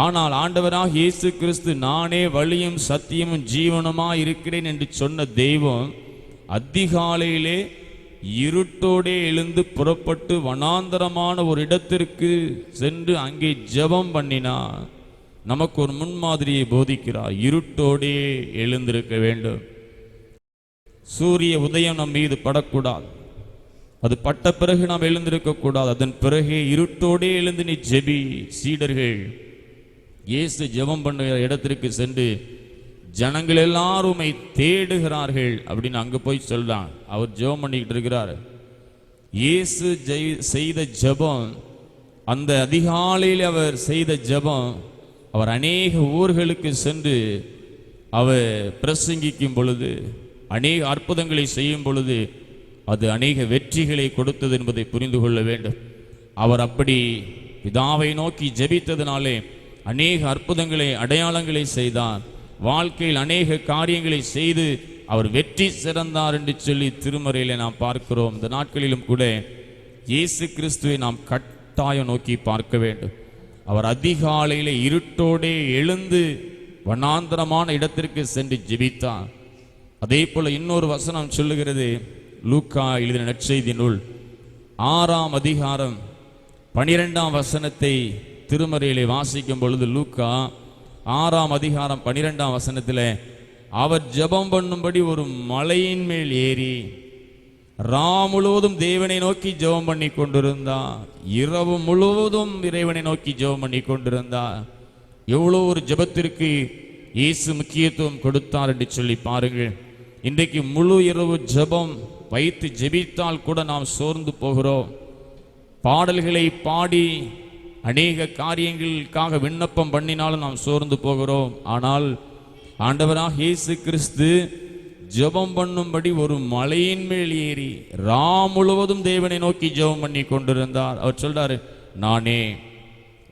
ஆனால் ஆண்டவராக இயேசு கிறிஸ்து நானே வழியும் சத்தியமும் ஜீவனுமாய் இருக்கிறேன் என்று சொன்ன தெய்வம் அதிகாலையிலே இருட்டோடே எழுந்து புறப்பட்டு வனாந்தரமான ஒரு இடத்திற்கு சென்று அங்கே ஜெபம் பண்ணினார். நமக்கு ஒரு முன்மாதிரியை போதிக்கிறார். இருட்டோடே எழுந்திருக்க வேண்டும். சூரிய உதயம் நம் மீது படக்கூடாது. அது பட்ட பிறகு நாம் எழுந்திருக்க கூடாது. அதன் பிறகு இருட்டோடே எழுந்து நீ ஜெபி. சீடர்கள் இயேசு ஜெபம் பண்ணுகிற இடத்திற்கு சென்று ஜனங்கள் எல்லாருமே தேடுகிறார்கள் அப்படின்னு அங்க போய் சொல்றான். அவர் ஜெபம் பண்ணிக்கிட்டு இருக்கிறார். இயேசு செய்த ஜெபம், அந்த அதிகாலையில் அவர் செய்த ஜெபம், அவர் அநேக ஊர்களுக்கு சென்று அவர் பிரசங்கிக்கும் பொழுது, அநேக அற்புதங்களை செய்யும் பொழுது அது அநேக வெற்றிகளை கொடுத்தது என்பதை புரிந்து கொள்ள வேண்டும். அவர் அப்படி பிதாவை நோக்கி ஜெபித்ததினாலே அநேக அற்புதங்களை அடையாளங்களை செய்தார். வாழ்க்கையில் அநேக காரியங்களை செய்து அவர் வெற்றி சிறந்தார் என்று சொல்லி திருமறையிலே நாம் பார்க்கிறோம். இந்த நாட்களிலும் கூட இயேசு கிறிஸ்துவை நாம் கட்டாயம் நோக்கி பார்க்க வேண்டும். அவர் அதிகாலையிலே இருட்டோடே எழுந்து வனாந்தரமான இடத்திற்கு சென்று ஜெபித்தார். அதே போல இன்னொரு வசனம் சொல்லுகிறது, லூக்கா எழுதின நற்செய்தி நூல் 6:12 திருமறையிலே வாசிக்கும் பொழுது லூக்கா 6:12 அவர் ஜெபம் பண்ணும்படி ஒரு மலையின் மேல் ஏறி முழுவதும் தேவனை நோக்கி ஜெபம் பண்ணி கொண்டிருந்தார். இரவு முழுவதும் இறைவனை நோக்கி ஜெபம் பண்ணி கொண்டிருந்தார். எவ்வளோ ஒரு ஜெபத்திற்கு இயேசு முக்கியத்துவம் கொடுத்தார் என்று சொல்லி பாருங்கள். இன்றைக்கு முழு இரவு ஜெபம் வைத்து ஜெபித்தால் கூட நாம் சோர்ந்து போகிறோம். பாடல்களை பாடி அநேக காரியங்களுக்காக விண்ணப்பம் பண்ணினாலும் நாம் சோர்ந்து போகிறோம். ஆனால் ஆண்டவராக இயேசு கிறிஸ்து ஜெபம் பண்ணும்படி ஒரு மலையின் மேல் ஏறி முழுவதும் தேவனை நோக்கி ஜெபம் பண்ணி கொண்டிருந்தார். அவர் சொல்றாரு, நானே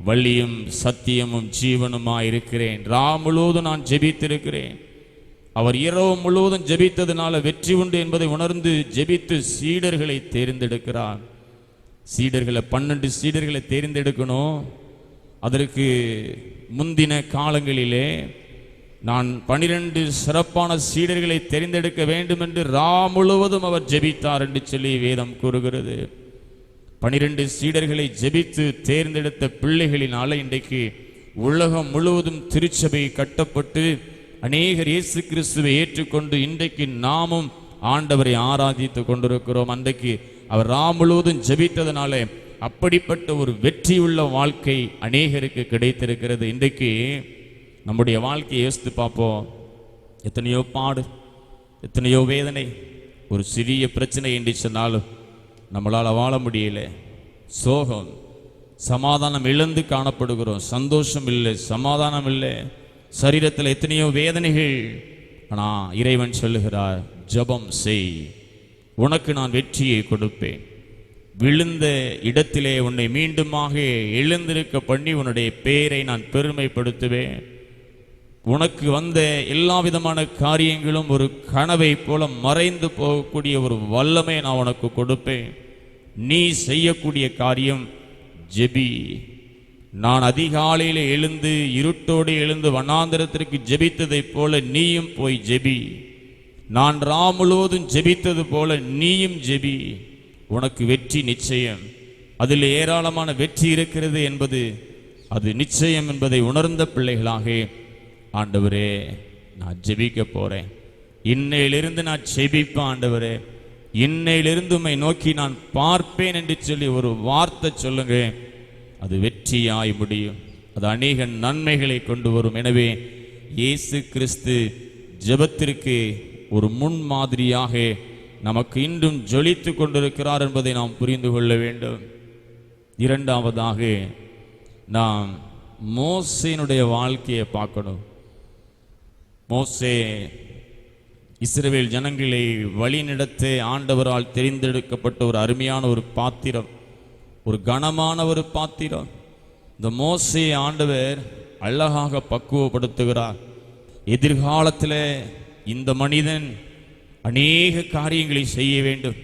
வழியும் சத்தியமும் ஜீவனுமாய் இருக்கிறேன். முழுவதும் நான் ஜெபித்திருக்கிறேன். அவர் இரவு முழுவதும் ஜெபித்ததுனால வெற்றி உண்டு என்பதை உணர்ந்து ஜெபித்து சீடர்களை தேர்ந்தெடுக்கிறார். 12 சீடர்களை தேர்ந்தெடுக்கணும். அதற்கு முந்தின காலங்களிலே நான் 12 சிறப்பான சீடர்களை தெரிந்தெடுக்க வேண்டும் என்று முழுவதும் அவர் ஜெபித்தார் என்று சொல்லி வேதம் கூறுகிறது. 12 சீடர்களை ஜெபித்து தேர்ந்தெடுத்த பிள்ளைகளினால இன்றைக்கு உலகம் முழுவதும் திருச்சபை கட்டப்பட்டு அநேகர் இயேசு கிறிஸ்துவை ஏற்றுக்கொண்டு இன்றைக்கு நாமும் ஆண்டவரை ஆராதித்து கொண்டிருக்கிறோம். அன்றைக்கு அவர் முழுவதும் ஜெபித்ததனாலே அப்படிப்பட்ட ஒரு வெற்றியுள்ள வாழ்க்கை அநேகருக்கு கிடைத்திருக்கிறது. இன்றைக்கு நம்முடைய வாழ்க்கையை யோசித்து பார்ப்போம். எத்தனையோ பாடு, எத்தனையோ வேதனை, ஒரு சிறிய பிரச்சனை என்று சொன்னாலும் நம்மளால் வாழ முடியல. சோகம், சமாதானம் இழந்து காணப்படுகிறோம். சந்தோஷம் இல்லை, சமாதானம் இல்லை, சரீரத்தில் எத்தனையோ வேதனைகள். ஆனால் இறைவன் சொல்லுகிறார், ஜெபம் செய், உனக்கு நான் வெற்றியை கொடுப்பேன். விழுந்த இடத்திலே உன்னை மீண்டுமாக எழுந்திருக்க பண்ணி உன்னுடைய பெயரை நான் பெருமைப்படுத்துவேன். உனக்கு வந்த எல்லா விதமான காரியங்களும் ஒரு கனவை போல மறைந்து போகக்கூடிய ஒரு வல்லமை நான் உனக்கு கொடுப்பேன். நீ செய்யக்கூடிய காரியம் ஜெபி. நான் அதிகாலையில் எழுந்து இருட்டோடு எழுந்து வனாந்தரத்திற்கு ஜெபித்ததைப் போல நீயும் போய் ஜெபி. நான் முழுவதும் ஜெபித்தது போல நீயும் ஜெபி. உனக்கு வெற்றி நிச்சயம். அதில் ஏராளமான வெற்றி இருக்கிறது என்பது அது நிச்சயம் என்பதை உணர்ந்த பிள்ளைகளாக, ஆண்டவரே நான் ஜெபிக்க போறேன், இன்னையிலிருந்து நான் ஜெபிப்பேன் ஆண்டவரே, இன்னையிலிருந்து உம்மை நோக்கி நான் பார்ப்பேன் என்று சொல்லி ஒரு வார்த்தை சொல்லுங்க. அது வெற்றியாய் முடியும். அது அநேக நன்மைகளை கொண்டு வரும். எனவே இயேசு கிறிஸ்து ஜெபத்திற்கு ஒரு முன்மாதிரியாக நமக்கு இன்றும் ஜொலித்து கொண்டிருக்கிறார் என்பதை நாம் புரிந்து கொள்ள வேண்டும். இரண்டாவதாக நாம் மோசேனுடைய வாழ்க்கையை பார்க்கணும். மோசே இஸ்ரவேல் ஜனங்களை வழிநடத்த ஆண்டவரால் தெரிந்தெடுக்கப்பட்ட ஒரு அருமையான ஒரு பாத்திரம், ஒரு கனமான ஒரு பாத்திரம். இந்த மோசே ஆண்டவர் அழகாக பக்குவப்படுத்துகிறார். எதிர்காலத்தில் இந்த மனிதன் அநேக காரியங்களை செய்ய வேண்டும்,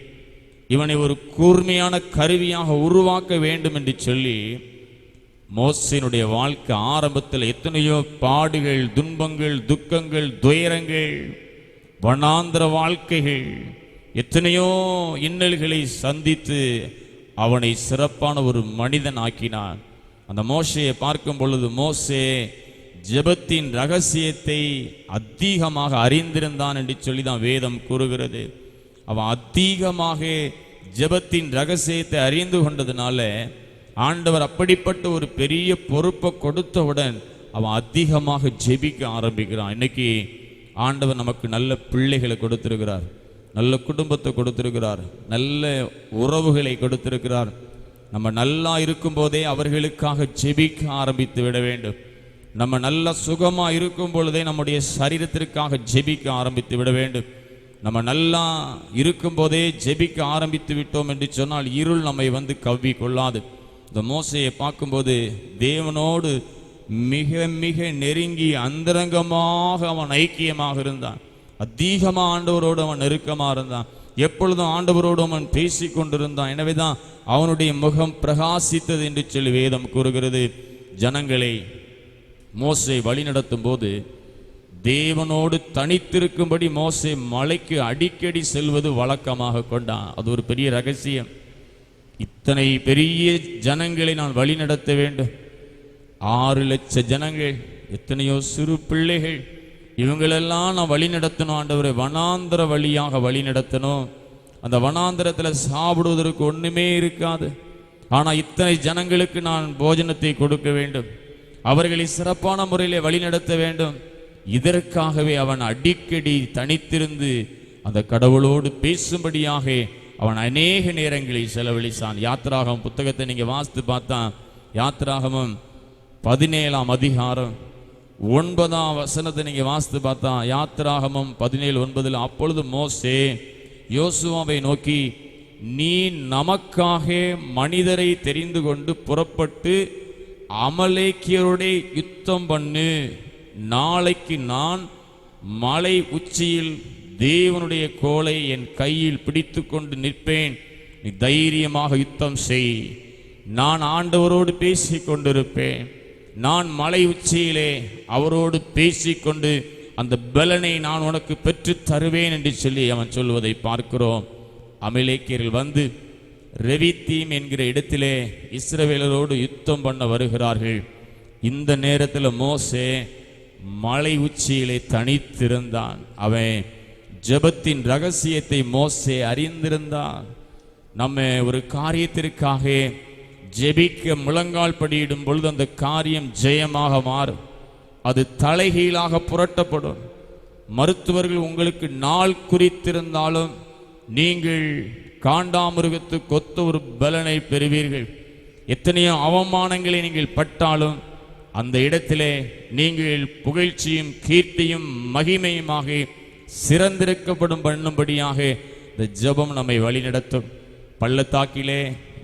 இவனை ஒரு கூர்மையான கருவியாக உருவாக்க வேண்டும் என்று சொல்லி மோசேனுடைய வாழ்க்கை ஆரம்பத்தில் எத்தனையோ பாடுகள், துன்பங்கள், துக்கங்கள், துயரங்கள், வனாந்திர வாழ்க்கைகள், எத்தனையோ இன்னல்களை சந்தித்து அவனை சிறப்பான ஒரு மனிதன் ஆக்கினான். அந்த மோசேயை பார்க்கும் பொழுது மோசே ஜெபத்தின் ரகசியத்தை அதிகமாக அறிந்திருந்தான் என்று சொல்லி தான் வேதம் கூறுகிறது. அவன் அதிகமாக ஜெபத்தின் ரகசியத்தை அறிந்து கொண்டதுனால ஆண்டவர் அப்படிப்பட்ட ஒரு பெரிய பொறுப்பை கொடுத்தவுடன் அவன் அதிகமாக ஜெபிக்க ஆரம்பிக்கிறான். இன்னைக்கு ஆண்டவர் நமக்கு நல்ல பிள்ளைகளை கொடுத்திருக்கிறார், நல்ல குடும்பத்தை கொடுத்திருக்கிறார், நல்ல உறவுகளை கொடுத்திருக்கிறார். நம்ம நல்லா இருக்கும்போதே அவர்களுக்காக ஜெபிக்க ஆரம்பித்து விட வேண்டும். நம்ம நல்ல சுகமாக இருக்கும் பொழுதே நம்முடைய சரீரத்திற்காக ஜெபிக்க ஆரம்பித்து விட வேண்டும். நம்ம நல்லா இருக்கும்போதே ஜெபிக்க ஆரம்பித்து விட்டோம் என்று சொன்னால் இருள் நம்மை வந்து கவ்வி கொள்ளாது. இந்த மோசையை பார்க்கும்போது தேவனோடு மிக மிக நெருங்கி அந்தரங்கமாக அவன் ஐக்கியமாக இருந்தான். அதிகமாக ஆண்டவரோடு அவன் நெருக்கமாக இருந்தான். எப்பொழுதும் ஆண்டவரோடு அவன் பேசி கொண்டிருந்தான். எனவே தான் அவனுடைய முகம் பிரகாசித்தது என்று சொல்லி வேதம் கூறுகிறது. ஜனங்களை மோசே வழி நடத்தும் போது தேவனோடு தனித்திருக்கும்படி மோசே மலைக்கு அடிக்கடி செல்வது வழக்கமாக கொண்டான். அது ஒரு பெரிய ரகசியம். இத்தனை பெரிய ஜனங்களை நான் வழி நடத்த வேண்டும், 6 லட்சம் ஜனங்கள், எத்தனையோ சிறு பிள்ளைகள், இவங்களெல்லாம் நான் வழி நடத்தணும் ஆண்டவரே. வனாந்திர வழியாக வழி நடத்தணும். அந்த வனாந்திரத்தில் சாப்பிடுவதற்கு ஒன்றுமே இருக்காது. ஆனால் இத்தனை ஜனங்களுக்கு நான் போஜனத்தை கொடுக்க வேண்டும், அவர்களை சிறப்பான முறையில் வழி நடத்த வேண்டும். இதற்காகவே அவன் அடிக்கடி தனித்திருந்து அந்த கடவுளோடு பேசும்படியாக அவன் அநேக நேரங்களை செலவழித்தான். யாத்திராகமம் புத்தகத்தை நீங்கள் வாசித்து பார்த்தா, யாத்திராகமம் 17ஆம் அதிகாரம் 9ஆம் வசனத்தை நீங்க வாசித்து பார்த்தா, யாத்திராகமம் 17:9, அப்பொழுது மோசே யோசுவாவை நோக்கி, நீ நமக்காக மனிதரை தெரிந்து கொண்டு புறப்பட்டு அமலேக்கியரோடே யுத்தம் பண்ணு. நாளைக்கு நான் மலை உச்சியில் தேவனுடைய கோலை என் கையில் பிடித்து கொண்டு நிற்பேன். நீ தைரியமாக யுத்தம் செய். நான் ஆண்டவரோடு பேசிக் கொண்டிருப்பேன். நான் மலை உச்சியிலே அவரோடு பேசிக்கொண்டு அந்த பலனை நான் உனக்கு பெற்று தருவேன் என்று சொல்லி அவன் சொல்வதை பார்க்கிறோம். அமலேக்கியர்கள் வந்து ரெவித்தீம் என்கிற இடத்திலே இஸ்ரவேலரோடு யுத்தம் பண்ண வருகிறார்கள். இந்த நேரத்தில் மோசே மலை உச்சியிலே தனித்திருந்தான். அவன் ஜெபத்தின் ரகசியத்தை மோசே அறிந்திருந்தான். நம்ம ஒரு காரியத்திற்காக ஜெபிக்க முழங்கால் படியிடும் பொழுது அந்த காரியம் ஜெயமாக மாறும். அது தலைகீழாக புரட்டப்படும். மருத்துவர்கள் உங்களுக்கு நாள் குறித்திருந்தாலும் நீங்கள் காண்டாமிருகத்துக்கு ஒத்த ஒரு பலனை பெறுவீர்கள். எத்தனையோ அவமானங்களை நீங்கள் பட்டாலும் அந்த இடத்திலே நீங்கள் புகழ்ச்சியும் கீர்த்தியும் மகிமையுமாக சிறந்திருக்கப்படும் பண்ணும்படியாக இந்த ஜெபம் நம்மை வழிநடத்தும். பள்ளத்தாக்கிலே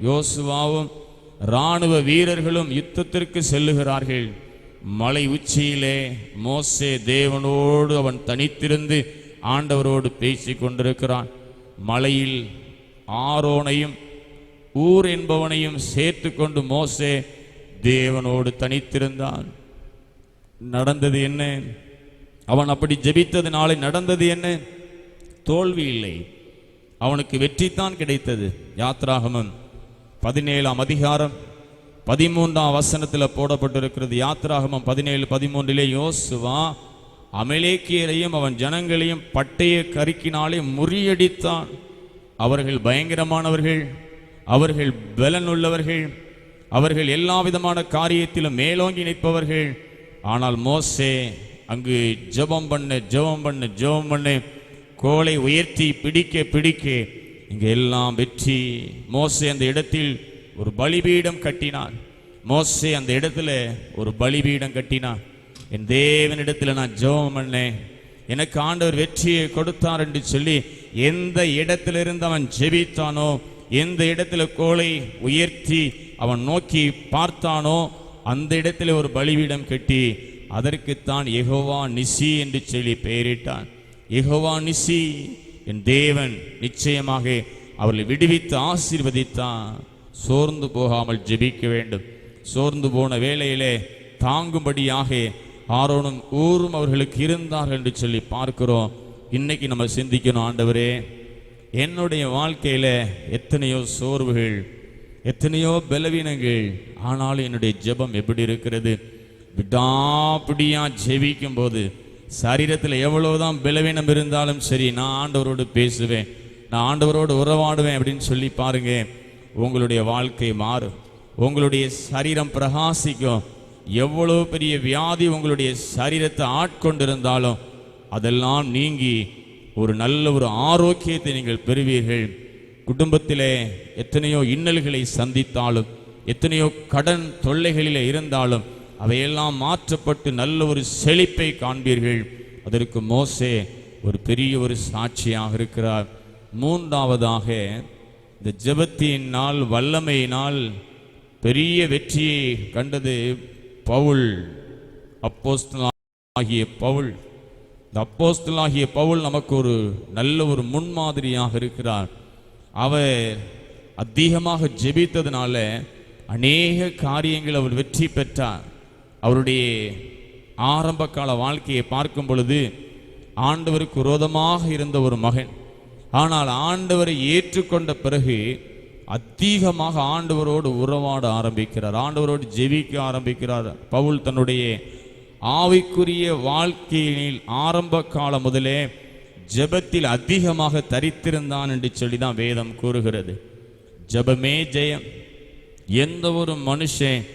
யோசுவாவும் இராணுவ வீரர்களும் யுத்தத்திற்கு செல்லுகிறார்கள். மலை உச்சியிலே மோசே தேவனோடு அவன் தனித்திருந்து ஆண்டவரோடு பேசிக் கொண்டிருக்கிறான். மலையில் ஆரோனையும் ஊர் என்பவனையும் சேர்த்து கொண்டு மோசே தேவனோடு தனித்திருந்தான். நடந்தது என்ன? அவன் அப்படி ஜெபித்ததினாலே நடந்தது என்ன? தோல்வி இல்லை, அவனுக்கு வெற்றித்தான் கிடைத்தது. யாத்ராகமம் 17ஆம் அதிகாரம் 13ஆம் வசனத்தில் போடப்பட்டிருக்கிறது. யாத்ராகமம் 17:13 யோசுவா அமலேக்கியரையும் அவன் ஜனங்களையும் பட்டய கருக்கினாலே முறியடித்தான். அவர்கள் பயங்கரமானவர்கள், அவர்கள் பலன் உள்ளவர்கள், அவர்கள் எல்லா விதமான காரியத்திலும் மேலோங்கி நிற்பவர்கள். ஆனால் மோசே அங்கு ஜெபம் பண்ண கோலை உயர்த்தி பிடிக்க இங்கே எல்லாம் வெற்றி. மோசே அந்த இடத்தில் ஒரு பலிபீடம் கட்டினான். மோசே அந்த இடத்துல ஒரு பலிபீடம் கட்டினான். என் தேவனிடத்தில் நான் ஜெபம் பண்ணேன், எனக்கு ஆண்டவர் வெற்றியை கொடுத்தார் என்று சொல்லி எந்த இடத்திலிருந்து அவன் ஜெபித்தானோ, எந்த இடத்துல கோலை உயர்த்தி அவன் நோக்கி பார்த்தானோ அந்த இடத்துல ஒரு பலிபீடம் கட்டி அதற்குத்தான் யெகோவா நிசி என்று சொல்லி பெயரிட்டான். யெகோவா நிசி, என் தேவன் நிச்சயமாக அவர்களை விடுவித்து ஆசீர்வதித்தான். சோர்ந்து போகாமல் ஜெபிக்க வேண்டும். சோர்ந்து போன வேளையிலே தாங்கும்படியாக ஆரோனும் ஊரும் அவர்களுக்கு இருந்தார்கள் என்று சொல்லி பார்க்கிறோம். இன்னைக்கு நம்ம சிந்திக்கணும், ஆண்டவரே என்னுடைய வாழ்க்கையில எத்தனையோ சோர்வுகள், எத்தனையோ பலவீனங்கள், ஆனாலும் என்னுடைய ஜெபம் எப்படி இருக்கிறது? விடாப்பிடியா ஜெபிக்கும் போது சரீரத்தில் எவ்வளவுதான் பலவீனம் இருந்தாலும் சரி, நான் ஆண்டவரோடு பேசுவேன், நான் ஆண்டவரோடு உறவாடுவேன் அப்படின்னு சொல்லி பாருங்க, உங்களுடைய வாழ்க்கை மாறும், உங்களுடைய சரீரம் பிரகாசிக்கும். எவ்வளவு பெரிய வியாதி உங்களுடைய சரீரத்தை ஆட்கொண்டிருந்தாலும் அதெல்லாம் நீங்கி ஒரு நல்ல ஒரு ஆரோக்கியத்தை நீங்கள் பெறுவீர்கள். குடும்பத்திலே எத்தனையோ இன்னல்களை சந்தித்தாலும், எத்தனையோ கடன் தொல்லைகளில் இருந்தாலும் அவையெல்லாம் மாற்றப்பட்டு நல்ல ஒரு செழிப்பை காண்பீர்கள். அதற்கு மோசே ஒரு பெரிய ஒரு சாட்சியாக இருக்கிறார். மூன்றாவதாக, இந்த ஜெபத்தினால் வல்லமையினால் பெரிய வெற்றியை கண்டது பவுல், அப்போஸ்தலனாகிய பவுல். இந்த அப்போஸ்தலனாகிய பவுல் நமக்கு ஒரு நல்ல ஒரு முன்மாதிரியாக இருக்கிறார். அவர் அதிகமாக ஜெபித்ததுனால அநேக காரியங்கள் அவர் வெற்றி பெற்றார். அவருடைய ஆரம்ப கால வாழ்க்கையை பார்க்கும் பொழுது ஆண்டவருக்கு விரோதமாக இருந்த ஒரு மகன், ஆனால் ஆண்டவரை ஏற்றுக்கொண்ட பிறகு அதிகமாக ஆண்டவரோடு உறவாட ஆரம்பிக்கிறார், ஆண்டவரோடு ஜெபிக்க ஆரம்பிக்கிறார். பவுல் தன்னுடைய ஆவிக்குரிய வாழ்க்கையில் ஆரம்ப காலம் முதலே ஜெபத்தில் அதிகமாக தரித்திருந்தான் என்று சொல்லி தான் வேதம் கூறுகிறது. ஜெபமே ஜெயம். எந்த ஒரு மனுஷன்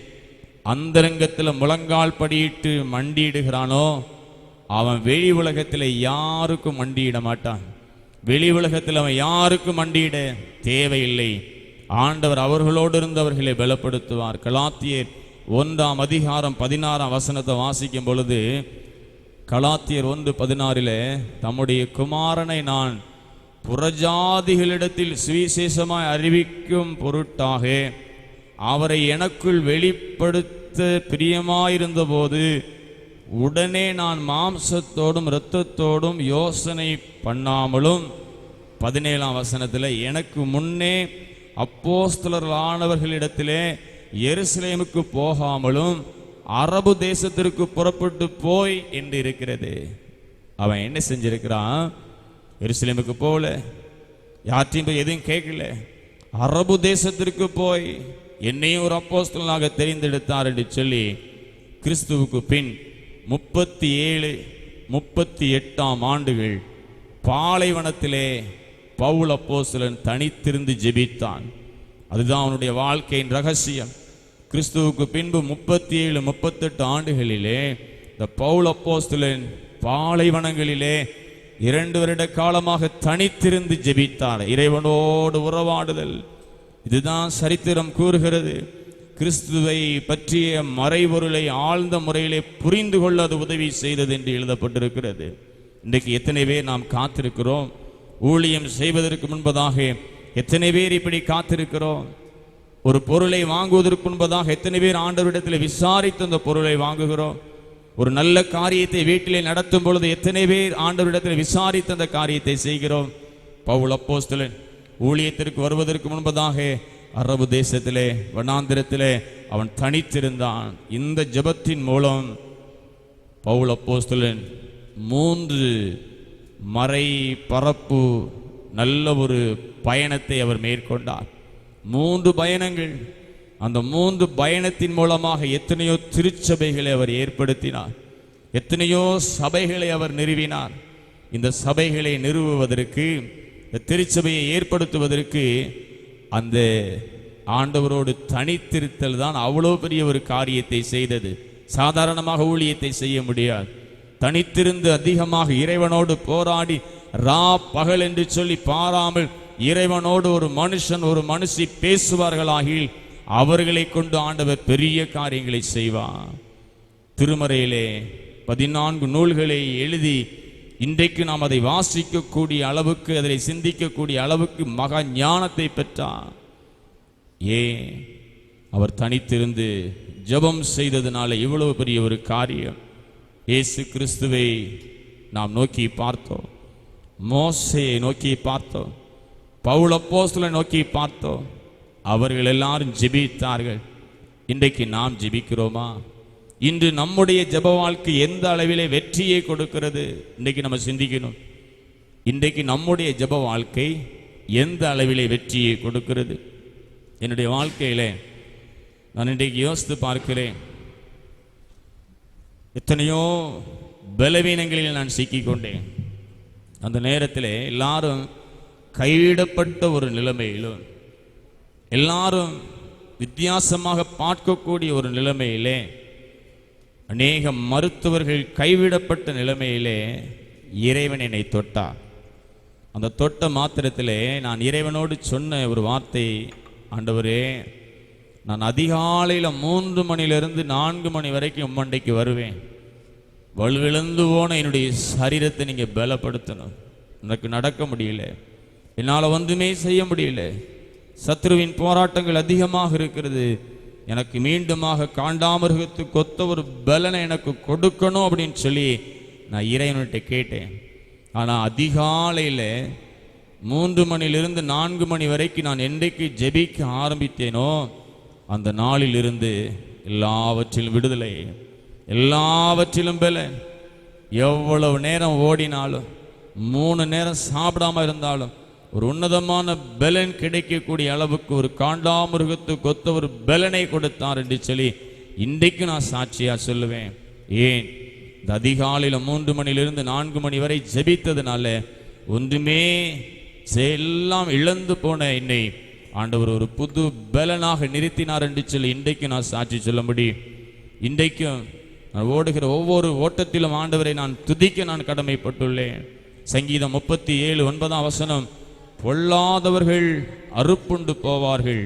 அந்தரங்கத்தில் முழங்கால் படியிட்டு மண்டியிடுகிறானோ அவன் வெளி உலகத்தில் யாருக்கும் மண்டியிட மாட்டான். வெளி உலகத்தில் அவன் யாருக்கும் மண்டியிட தேவையில்லை. ஆண்டவர் அவர்களோடு இருந்தவர்களை பலப்படுத்துவார். கலாத்தியர் 1ஆம் அதிகாரம் 16ஆம் வசனத்தை வாசிக்கும் பொழுது, கலாத்தியர் 1:16 தம்முடைய குமாரனை நான் புறஜாதிகளிடத்தில் சுவிசேஷமாய் அறிவிக்கும் பொருட்டாக அவரை எனக்குள் வெளிப்படுத்த பிரியமாயிருந்த போது உடனே நான் மாம்சத்தோடும் இரத்தத்தோடும் யோசனை பண்ணாமலும், 17ஆம் வசனத்தில் எனக்கு முன்னே அப்போஸ்தலர்களானவர்களிடத்திலே எருசலேமுக்கு போகாமலும் அரபு தேசத்திற்கு புறப்பட்டு போய் என்று இருக்கிறது. அவன் என்ன செஞ்சிருக்கிறான்? எருசலேமுக்கு போகல, யார்ட்டையும் போய் எதுவும் கேட்கல, அரபு தேசத்திற்கு போய் என்னையும் ஒரு அப்போஸ்தலனாக தெரிந்தெடுத்தார் என்று சொல்லி கிறிஸ்துவுக்கு பின் 37, 38ஆம் ஆண்டுகள் பாலைவனத்திலே பவுல் அப்போஸ்தலன் தனித்திருந்து ஜெபித்தான். அதுதான் அவனுடைய வாழ்க்கையின் ரகசியம். கிறிஸ்துவுக்கு பின்பு 37, 38 ஆண்டுகளிலே இந்த பவுல் அப்போஸ்தலன் பாலைவனங்களிலே 2 வருட காலமாக தனித்திருந்து ஜெபித்தார். இறைவனோடு உறவாடுதல். இதுதான் சரித்திரம் கூறுகிறது. கிறிஸ்துவை பற்றிய மறைபொருளை ஆழ்ந்த முறையிலே புரிந்து கொள்ள அது உதவி செய்தது என்று எழுதப்பட்டிருக்கிறது. இன்றைக்கு எத்தனை பேர் நாம் காத்திருக்கிறோம்? ஊழியம் செய்வதற்கு முன்பதாக எத்தனை பேர் இப்படி காத்திருக்கிறோம்? ஒரு பொருளை வாங்குவதற்கு முன்பதாக எத்தனை பேர் ஆண்டவரிடத்தில் விசாரித்து அந்த பொருளை வாங்குகிறோம்? ஒரு நல்ல காரியத்தை வீட்டிலே நடத்தும் பொழுது எத்தனை பேர் ஆண்டவரிடத்தில் விசாரித்து அந்த காரியத்தை செய்கிறோம்? பவுல் அப்போஸ்தலன் ஊழியத்திற்கு வருவதற்கு முன்பதாக அரபு தேசத்திலே வனாந்திரத்திலே அவன் தனித்திருந்தான். இந்த ஜெபத்தின் மூலம் பவுல் அப்போஸ்தலன் 3 மறை பரப்பு நல்ல ஒரு பயணத்தை அவர் மேற்கொண்டார். 3 பயணங்கள். அந்த 3 பயணத்தின் மூலமாக எத்தனையோ திருச்சபைகளை அவர் ஏற்படுத்தினார், எத்தனையோ சபைகளை அவர் நிறுவினார். இந்த சபைகளை நிறுவுவதற்கு, இந்த திருச்சபையை ஏற்படுத்துவதற்கு அந்த ஆண்டவரோடு தனித்திருத்தல் தான் அவ்வளோ பெரிய ஒரு காரியத்தை செய்தது. சாதாரணமாக ஊழியத்தை செய்ய முடியாது. தனித்திருந்து அதிகமாக இறைவனோடு போராடி ரா பகல் என்று சொல்லி பாராமல் இறைவனோடு ஒரு மனுஷன் ஒரு மனுஷி பேசுவார்களாகி அவர்களை கொண்டு ஆண்டவர் பெரிய காரியங்களை செய்வார். திருமறையிலே 14 நூல்களை எழுதி இன்றைக்கு நாம் அதை வாசிக்கக்கூடிய அளவுக்கு, அதை சிந்திக்கக்கூடிய அளவுக்கு மகா ஞானத்தை பெற்றார். ஏன்? அவர் தனித்திருந்து ஜெபம் செய்ததுனால இவ்வளவு பெரிய ஒரு காரியம். இயேசு கிறிஸ்துவை நாம் நோக்கி பார்த்தோம், மோசேயை நோக்கி பார்த்தோம், பவுல் அப்போஸ்தலனை நோக்கி பார்த்தோம். அவர்கள் எல்லாரும் ஜெபித்தார்கள். இன்றைக்கு நாம் ஜெபிக்கிறோமா? இன்று நம்முடைய ஜெப வாழ்க்கை எந்த அளவிலே வெற்றியை கொடுக்கிறது? இன்றைக்கு நம்ம சிந்திக்கணும். இன்றைக்கு நம்முடைய ஜெப வாழ்க்கை எந்த அளவிலே வெற்றியை கொடுக்கிறது? என்னுடைய வாழ்க்கையிலே நான் இன்றைக்கு யோசித்து பார்க்கிறேன். எத்தனையோ பலவீனங்களில் நான் சிக்கிக்கொண்டேன். அந்த நேரத்தில் எல்லாரும் கைவிடப்பட்ட ஒரு நிலைமையிலும், எல்லாரும் வித்தியாசமாக பார்க்கக்கூடிய ஒரு நிலைமையிலே, அநேக மருத்துவர்கள் கைவிடப்பட்ட நிலைமையிலே இறைவன் என்னை தொட்டார். அந்த தொட்ட மாத்திரத்திலே நான் இறைவனோடு சொன்ன ஒரு வார்த்தை, ஆண்டவரே, நான் அதிகாலையில் 3 மணிலிருந்து 4 மணி வரைக்கும் உம்மண்டைக்கு வருவேன். வலுவிழந்து போன என்னுடைய சரீரத்தை நீங்கள் பலப்படுத்தணும். எனக்கு நடக்க முடியல, என்னால் ஒன்றுமே செய்ய முடியல, சத்ருவின் போராட்டங்கள் அதிகமாக இருக்கிறது. எனக்கு மீண்டுமாக காண்டாமிருகத்துக்கு ஒத்த ஒரு பலனை எனக்கு கொடுக்கணும் அப்படின்னு சொல்லி நான் இறைவன்கிட்ட கேட்டேன். ஆனால் அதிகாலையில் 3 மணிலிருந்து 4 மணி வரைக்கும் நான் என்றைக்கு ஜெபிக்க ஆரம்பித்தேனோ அந்த நாளிலிருந்து எல்லாவற்றிலும் விடுதலை, எல்லாவற்றிலும் பலன். எவ்வளவு நேரம் ஓடினாலும், 3 நேரம் சாப்பிடாம இருந்தாலும் ஒரு உன்னதமான பலன் கிடைக்கக்கூடிய அளவுக்கு ஒரு காண்டாமிருகத்துக்கு ஒத்த ஒரு பலனை கொடுத்தார் என்று சொல்லி இன்றைக்கு நான் சாட்சியா சொல்லுவேன். ஏன்? இந்த அதிகாலையில் 3 மணிலிருந்து 4 மணி வரை ஜெபித்ததுனால ஒன்றுமே எல்லாம் இழந்து போன என்னை ஆண்டவர் ஒரு புது பலனாக நிறுத்தினார் என்று சொல்லி இன்றைக்கு நான் சாட்சி சொல்ல முடியும். இன்றைக்கும் நான் ஓடுகிற ஒவ்வொரு ஓட்டத்திலும் ஆண்டவரை நான் துதிக்க நான் கடமைப்பட்டுள்ளேன். சங்கீதம் 37:9 பொல்லாதவர்கள் அறுப்புண்டு போவார்கள்,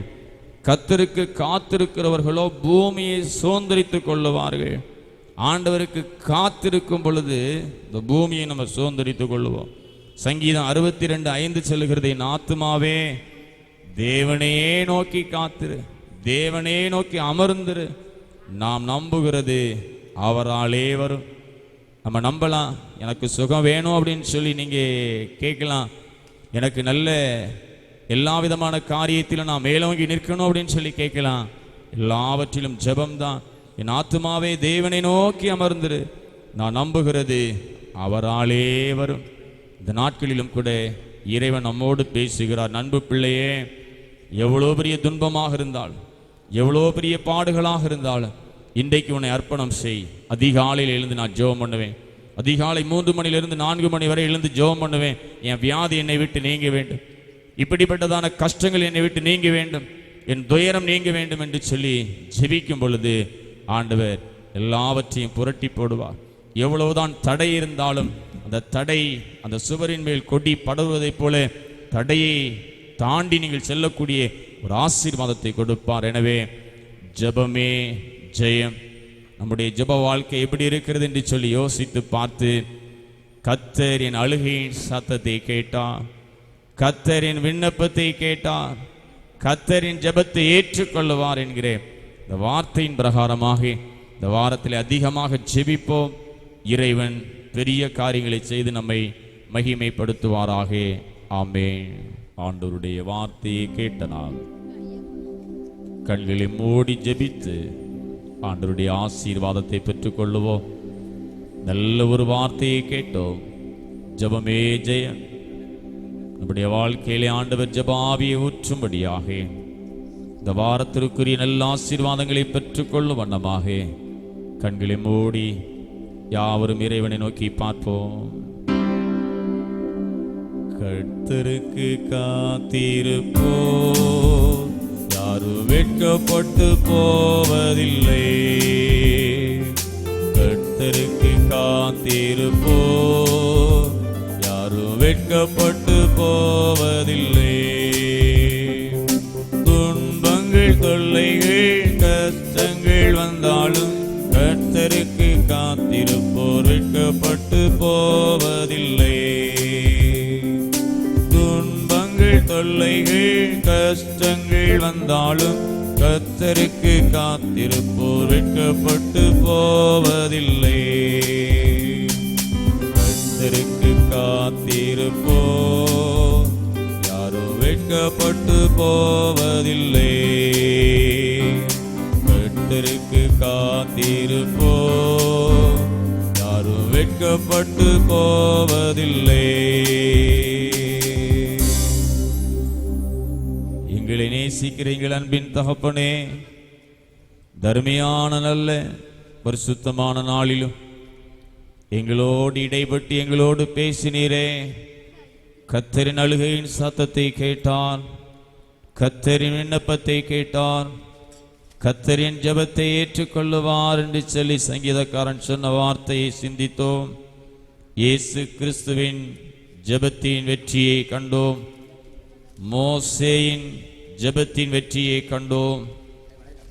கர்த்தருக்கு காத்திருக்கிறவர்களோ பூமியை சுதந்தரித்துக் கொள்ளுவார்கள். ஆண்டவருக்கு காத்திருக்கும் பொழுது இந்த பூமியை நம்ம சுதந்தரித்துக் கொள்ளுவோம். சங்கீதம் 62:5 சொல்லுகிறது, என் ஆத்துமாவே தேவனையே நோக்கி காத்திரு, தேவனே நோக்கி அமர்ந்திரு, நாம் நம்புகிறது அவராலே வரும். நம்ம நம்பலாம். எனக்கு சுகம் வேணும் அப்படின்னு சொல்லி நீங்கள் கேட்கலாம். எனக்கு நல்ல எல்லா விதமான காரியத்திலும் நான் மேலோங்கி நிற்கணும் அப்படின்னு சொல்லி கேட்கலாம். எல்லாவற்றிலும் ஜெபம்தான். என் ஆத்துமாவே தேவனை நோக்கி அமர்ந்திரு, நான் நம்புகிறது அவராலே வரும். இந்த நாட்களிலும் கூட இறைவன் நம்மோடு பேசுகிறார். நண்பு பிள்ளையே, எவ்வளோ பெரிய துன்பமாக இருந்தாலும், எவ்வளோ பெரிய பாடுகளாக இருந்தாலும், இன்றைக்கு உன்னை அர்ப்பணம் செய். அதிகாலையில் எழுந்து நான் ஜெபம் பண்ணுவேன். அதிகாலை 3 மணிலிருந்து 4 மணி வரை எழுந்து ஜெபம் பண்ணுவேன். என் வியாதி என்னை விட்டு நீங்க வேண்டும், இப்படிப்பட்டதான கஷ்டங்கள் என்னை விட்டு நீங்க வேண்டும், என் துயரம் நீங்க வேண்டும் என்று சொல்லி ஜெபிக்கும் பொழுது ஆண்டவர் எல்லாவற்றையும் புரட்டி போடுவார். எவ்வளவுதான் தடை இருந்தாலும் அந்த தடை அந்த சுவரின் மேல் கொடி படர்வதைப் போல தடையை தாண்டி நீங்கள் செல்லக்கூடிய ஒரு ஆசீர்வாதத்தை கொடுப்பார். எனவே ஜெபமே ஜெயம். நம்முடைய ஜெப வாழ்க்கை எப்படி இருக்கிறது என்று சொல்லி யோசித்து பார்த்து, கர்த்தர் என் அழுகையின் சத்தத்தை கேட்டார், கர்த்தரின் விண்ணப்பத்தை கேட்டார், கர்த்தரின் ஜெபத்தை ஏற்றுக்கொள்ளுவார் என்கிற இந்த வார்த்தையின் பிரகாரமாக இந்த வாரத்தில் அதிகமாக ஜெபிப்போம். இறைவன் பெரிய காரியங்களை செய்து நம்மை மகிமைப்படுத்துவாராக. ஆமென். ஆண்டவருடைய வார்த்தையை கேட்ட நாம் கண்களை மூடி ஜெபித்து ஆண்டவருடைய ஆசீர்வாதத்தை பெற்றுக்கொள்ளுவோம். நல்ல ஒரு வார்த்தையை கேட்டோம். ஜெபமே ஜெயம். நம்முடைய வாழ்க்கையிலே ஆண்டவர் ஜெப ஆவியை ஊற்றும்படியாக இந்த வாரத்திற்குரிய நல்ல ஆசீர்வாதங்களை பெற்றுக்கொள்ளும் வண்ணமாக கண்களை மூடி யாவரும் இறைவனை நோக்கி பார்ப்போம். கர்த்தருக்கு காத்திருப்போ, யாரும் வெட்கப்பட்டு போவதில்லை. கர்த்தருக்கு காத்திருப்போ, யாரும் வெட்கப்பட்டு போவதில்லை. துன்பங்கள் தொல்லைகள் கஷ்டங்கள் வந்தாலும் கர்த்தருக்கு காத்திருப்போர் வெட்கப்பட்டு போவதில்லை. துன்பங்கள் தொல்லைகள் கஷ்டங்கள் வந்தாலும் கர்த்தருக்கு காத்திருப்போர் வெட்கப்பட்டு போவதில்லை. கர்த்தருக்கு காத்திருப்போ, யாரும் வெட்கப்பட்டு போவதில்லை. கர்த்தருக்கு காத்திருப்போ, யாரும் வெட்கப்பட்டு போவதில்லை. எங்களை நேசிக்கிற எங்கள் அன்பின் தகப்பனே, தர்மையான நல்ல பரிசுத்தமான நாளிலும் எங்களோடு இடைப்பட்டு எங்களோடு பேசினீரே. கர்த்தரின் அழுகையின் சத்தத்தை கேட்டார், கர்த்தரின் விண்ணப்பத்தை கேட்டார், கர்த்தரின் ஜெபத்தை ஏற்றுக்கொள்ளுவார் என்று சொல்லி சங்கீதக்காரன் சொன்ன வார்த்தையை சிந்தித்தோம். இயேசு கிறிஸ்துவின் ஜெபத்தின் வெற்றியை கண்டோம், மோசேயின் ஜெபத்தின் வெற்றியை கண்டோம்,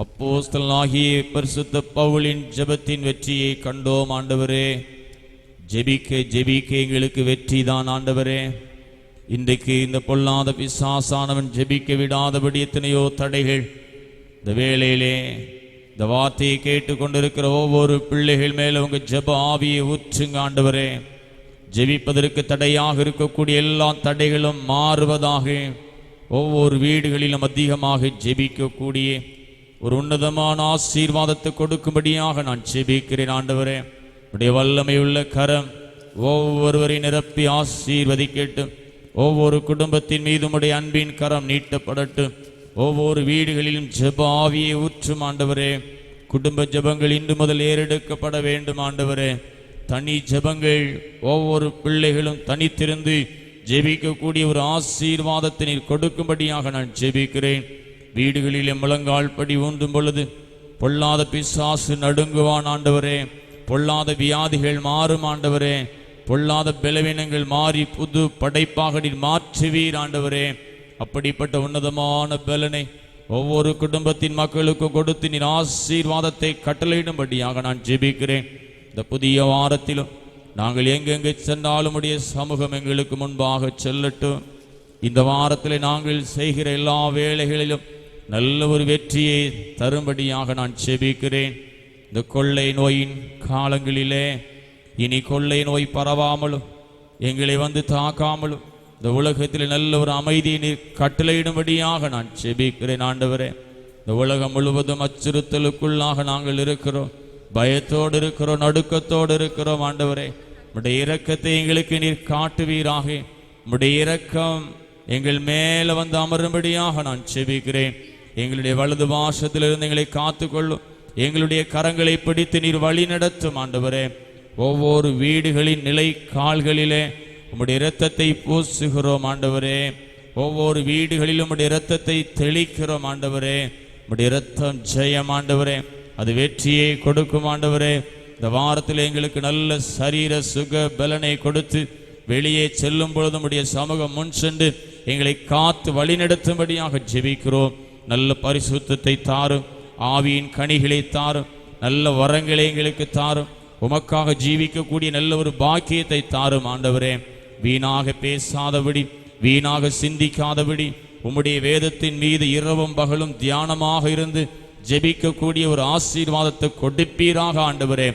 அப்போஸ்தலனாகிய பரிசுத்த பவுலின் ஜெபத்தின் வெற்றியை கண்டோம். ஆண்டவரே, ஜெபிக்க ஜெபிக்க எங்களுக்கு வெற்றி தான் ஆண்டவரே. இன்றைக்கு இந்த பொல்லாத பிசாசானவன் ஜெபிக்க விடாதபடி எத்தனையோ தடைகள் இந்த வேளையிலே இந்த வார்த்தையை கேட்டு கொண்டிருக்கிற ஒவ்வொரு பிள்ளைகள் மேல உங்க ஜெப ஆவியை ஊற்றுங்க ஆண்டவரே. ஜெபிப்பதற்கு தடையாக இருக்கக்கூடிய எல்லா தடைகளும் மாறுவதாக, ஒவ்வொரு வீடுகளிலும் அதிகமாக ஜெபிக்கக்கூடிய ஒரு உன்னதமான ஆசீர்வாதத்தை கொடுக்கும்படியாக நான் ஜெபிக்கிறேன் ஆண்டவரே. உடைய வல்லமை உள்ள கரம் ஒவ்வொருவரை நிரப்பி ஆசீர்வதிக்கட்டும். ஒவ்வொரு குடும்பத்தின் மீதும் உடைய அன்பின் கரம் நீட்டப்படட்டும். ஒவ்வொரு வீடுகளிலும் ஜெப ஆவியை ஊற்றும் ஆண்டவரே. குடும்ப ஜெபங்கள் இன்று முதல் ஏறெடுக்கப்பட வேண்டும் ஆண்டவரே. தனி ஜெபங்கள் ஒவ்வொரு பிள்ளைகளும் தனித்திருந்து ஜெபிக்கக்கூடிய ஒரு ஆசீர்வாதத்தை நீர் கொடுக்கும்படியாக நான் ஜெபிக்கிறேன். வீடுகளிலே முழங்கால் படி ஊன்றும் பொழுது பொல்லாத பிசாசு நடுங்குவான் ஆண்டவரே. பொல்லாத வியாதிகள் மாறும் ஆண்டவரே. பொல்லாத பலவீனங்கள் மாறி புது படைப்பாக நீர் மாற்றுவீர் ஆண்டவரே. அப்படிப்பட்ட உன்னதமான பலனை ஒவ்வொரு குடும்பத்தின் மக்களுக்கு கொடுத்து நீர் ஆசீர்வாதத்தை கட்டளையிடும்படியாக நான் ஜெபிக்கிறேன். இந்த புதிய வாரத்திலும் நாங்கள் எங்கெங்கே சென்றாலும் உடைய சமூகம் எங்களுக்கு முன்பாக செல்லட்டும். இந்த வாரத்தில் நாங்கள் செய்கிற எல்லா வேலைகளிலும் நல்ல ஒரு வெற்றியை தரும்படியாக நான் ஜெபிக்கிறேன். இந்த கொள்ளை நோயின் காலங்களிலே இனி கொள்ளை நோய் பரவாமலும் எங்களை வந்து தாக்காமலும் இந்த உலகத்தில் நல்ல ஒரு அமைதியை நீர் கட்டளையிடும்படியாக நான் ஜெபிக்கிறேன். ஆண்டவரே, இந்த உலகம் முழுவதும் அச்சுறுத்தலுக்குள்ளாக நாங்கள் இருக்கிறோம், பயத்தோடு இருக்கிறோம், நடுக்கத்தோடு இருக்கிறோம். ஆண்டவரே, உம்முடைய இரக்கத்தை எங்களுக்கு நீர் காட்டுவீராக. உம்முடைய இரக்கம் எங்கள் மேல வந்து அமரும்படியாக நான் ஜெபிக்கிறேன். எங்களுடைய வலது பாசத்திலிருந்து எங்களை காத்துக்கொள்ளும். எங்களுடைய கரங்களை பிடித்து நீர் வழி நடத்தும். ஆண்டவரே, ஒவ்வொரு வீடுகளின் நிலை கால்களிலே உம்முடைய இரத்தத்தை பூசுகிறோம். ஆண்டவரே, ஒவ்வொரு வீடுகளிலும் உம்முடைய இரத்தத்தை தெளிக்கிறோம். ஆண்டவரே, உம்முடைய இரத்தம் ஜெயம். ஆண்டவரே, அது வெற்றியை கொடுக்கும். ஆண்டவரே, இந்த வாரத்தில் எங்களுக்கு நல்ல சரீர சுக பலனை கொடுத்து வெளியே செல்லும் பொழுது உம்முடைய சமூகம் முன் சென்று எங்களை காத்து வழிநடத்தும்படியாக ஜெபிக்கிறோம். நல்ல பரிசுத்தத்தை தாரும், ஆவியின் கனிகளை தாரும், நல்ல வரங்களை எங்களுக்கு தாரும், உமக்காக ஜீவிக்கக்கூடிய நல்ல ஒரு பாக்கியத்தை தாரும். ஆண்டவரே, வீணாக பேசாதபடி, வீணாக சிந்திக்காதபடி, உம்முடைய வேதத்தின் மீது இரவும் பகலும் தியானமாக இருந்து ஜெபிக்கக்கூடிய ஒரு ஆசீர்வாதத்தை கொடுப்பீராக. ஆண்டவரே,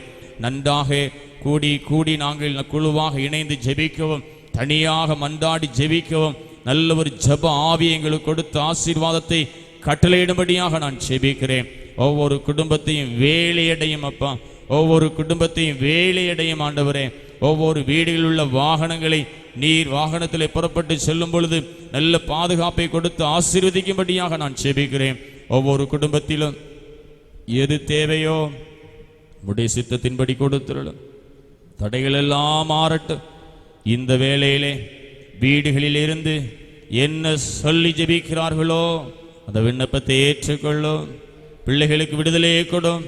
நன்றாக கூடி கூடி நாங்கள் குழுவாக இணைந்து ஜெபிக்கவும், தனியாக மன்றாடி ஜெபிக்கவும் நல்ல ஒரு ஜெப ஆவி எங்களுக்கு கொடுத்த ஆசீர்வாதத்தை கட்டளையிடும்படியாக நான் ஜெபிக்கிறேன். ஒவ்வொரு குடும்பத்தையும் வேலையடையும் அப்பா, ஒவ்வொரு குடும்பத்தையும் வேலையடையும். ஆண்டவரே, ஒவ்வொரு வீடுகளில் உள்ள வாகனங்களை நீர் வாகனத்தில் புறப்பட்டு செல்லும் பொழுது நல்ல பாதுகாப்பை கொடுத்து ஆசீர்வதிக்கும்படியாக நான் ஜெபிக்கிறேன். ஒவ்வொரு குடும்பத்திலும் எது தேவையோ உம்முடைய சித்தத்தின்படி கொடுத்துள்ளோம். தடைகள் எல்லாம் மாறட்டும். இந்த வேளையிலே வீடுகளில் இருந்து என்ன சொல்லி ஜெபிக்கிறார்களோ அந்த விண்ணப்பத்தை ஏற்றுக்கொள்ளும். பிள்ளைகளுக்கு விடுதலையை கொடும்,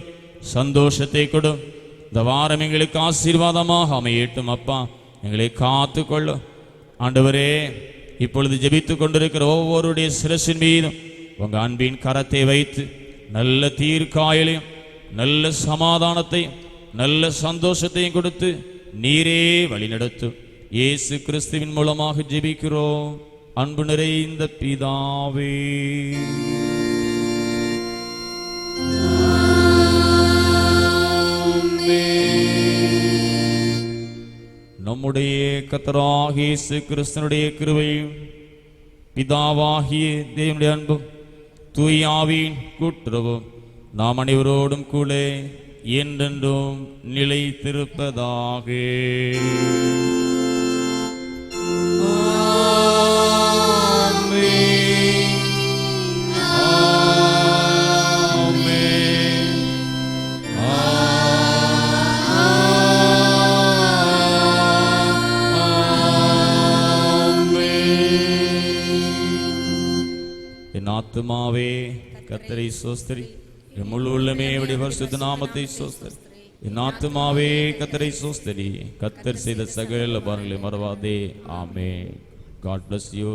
சந்தோஷத்தை கொடும். இந்த வாரம் எங்களுக்கு ஆசீர்வாதமாக அமையட்டும். அப்பா, எங்களை காத்து கொள்ளும். ஆண்டவரே, இப்பொழுது ஜெபித்து கொண்டிருக்கிற ஒவ்வொருடைய சிரசின் மீதும் உங்க அன்பின் கரத்தை வைத்து நல்ல தீர்க்காயலையும் நல்ல சமாதானத்தையும் நல்ல சந்தோஷத்தையும் கொடுத்து நீரே வழிநடத்தும். இயேசு கிறிஸ்துவின் மூலமாக ஜெபிக்கிறோம் அன்பு நிறைந்த பிதாவே. நம்முடைய கர்த்தராகிய இயேசு கிறிஸ்துவினுடைய கிருபையும் பிதாவாகிய தேவனுடைய அன்பும் தூய ஆவியின் கூட்டுறவும் நாம் அனைவரோடும் கூட என்றென்றும் நிலைத்திருப்பதாக. ஆத்துமாவே கர்த்தரை ஸ்தோத்திரி, என் முழு உள்ளமே அவருடைய பரிசுத்த நாமத்தை ஸ்தோத்திரி. என் ஆத்துமாவே கர்த்தரை ஸ்தோத்திரி, கர்த்தர் செய்த சகல பாரங்களை மறவாதே. ஆமென். God bless you.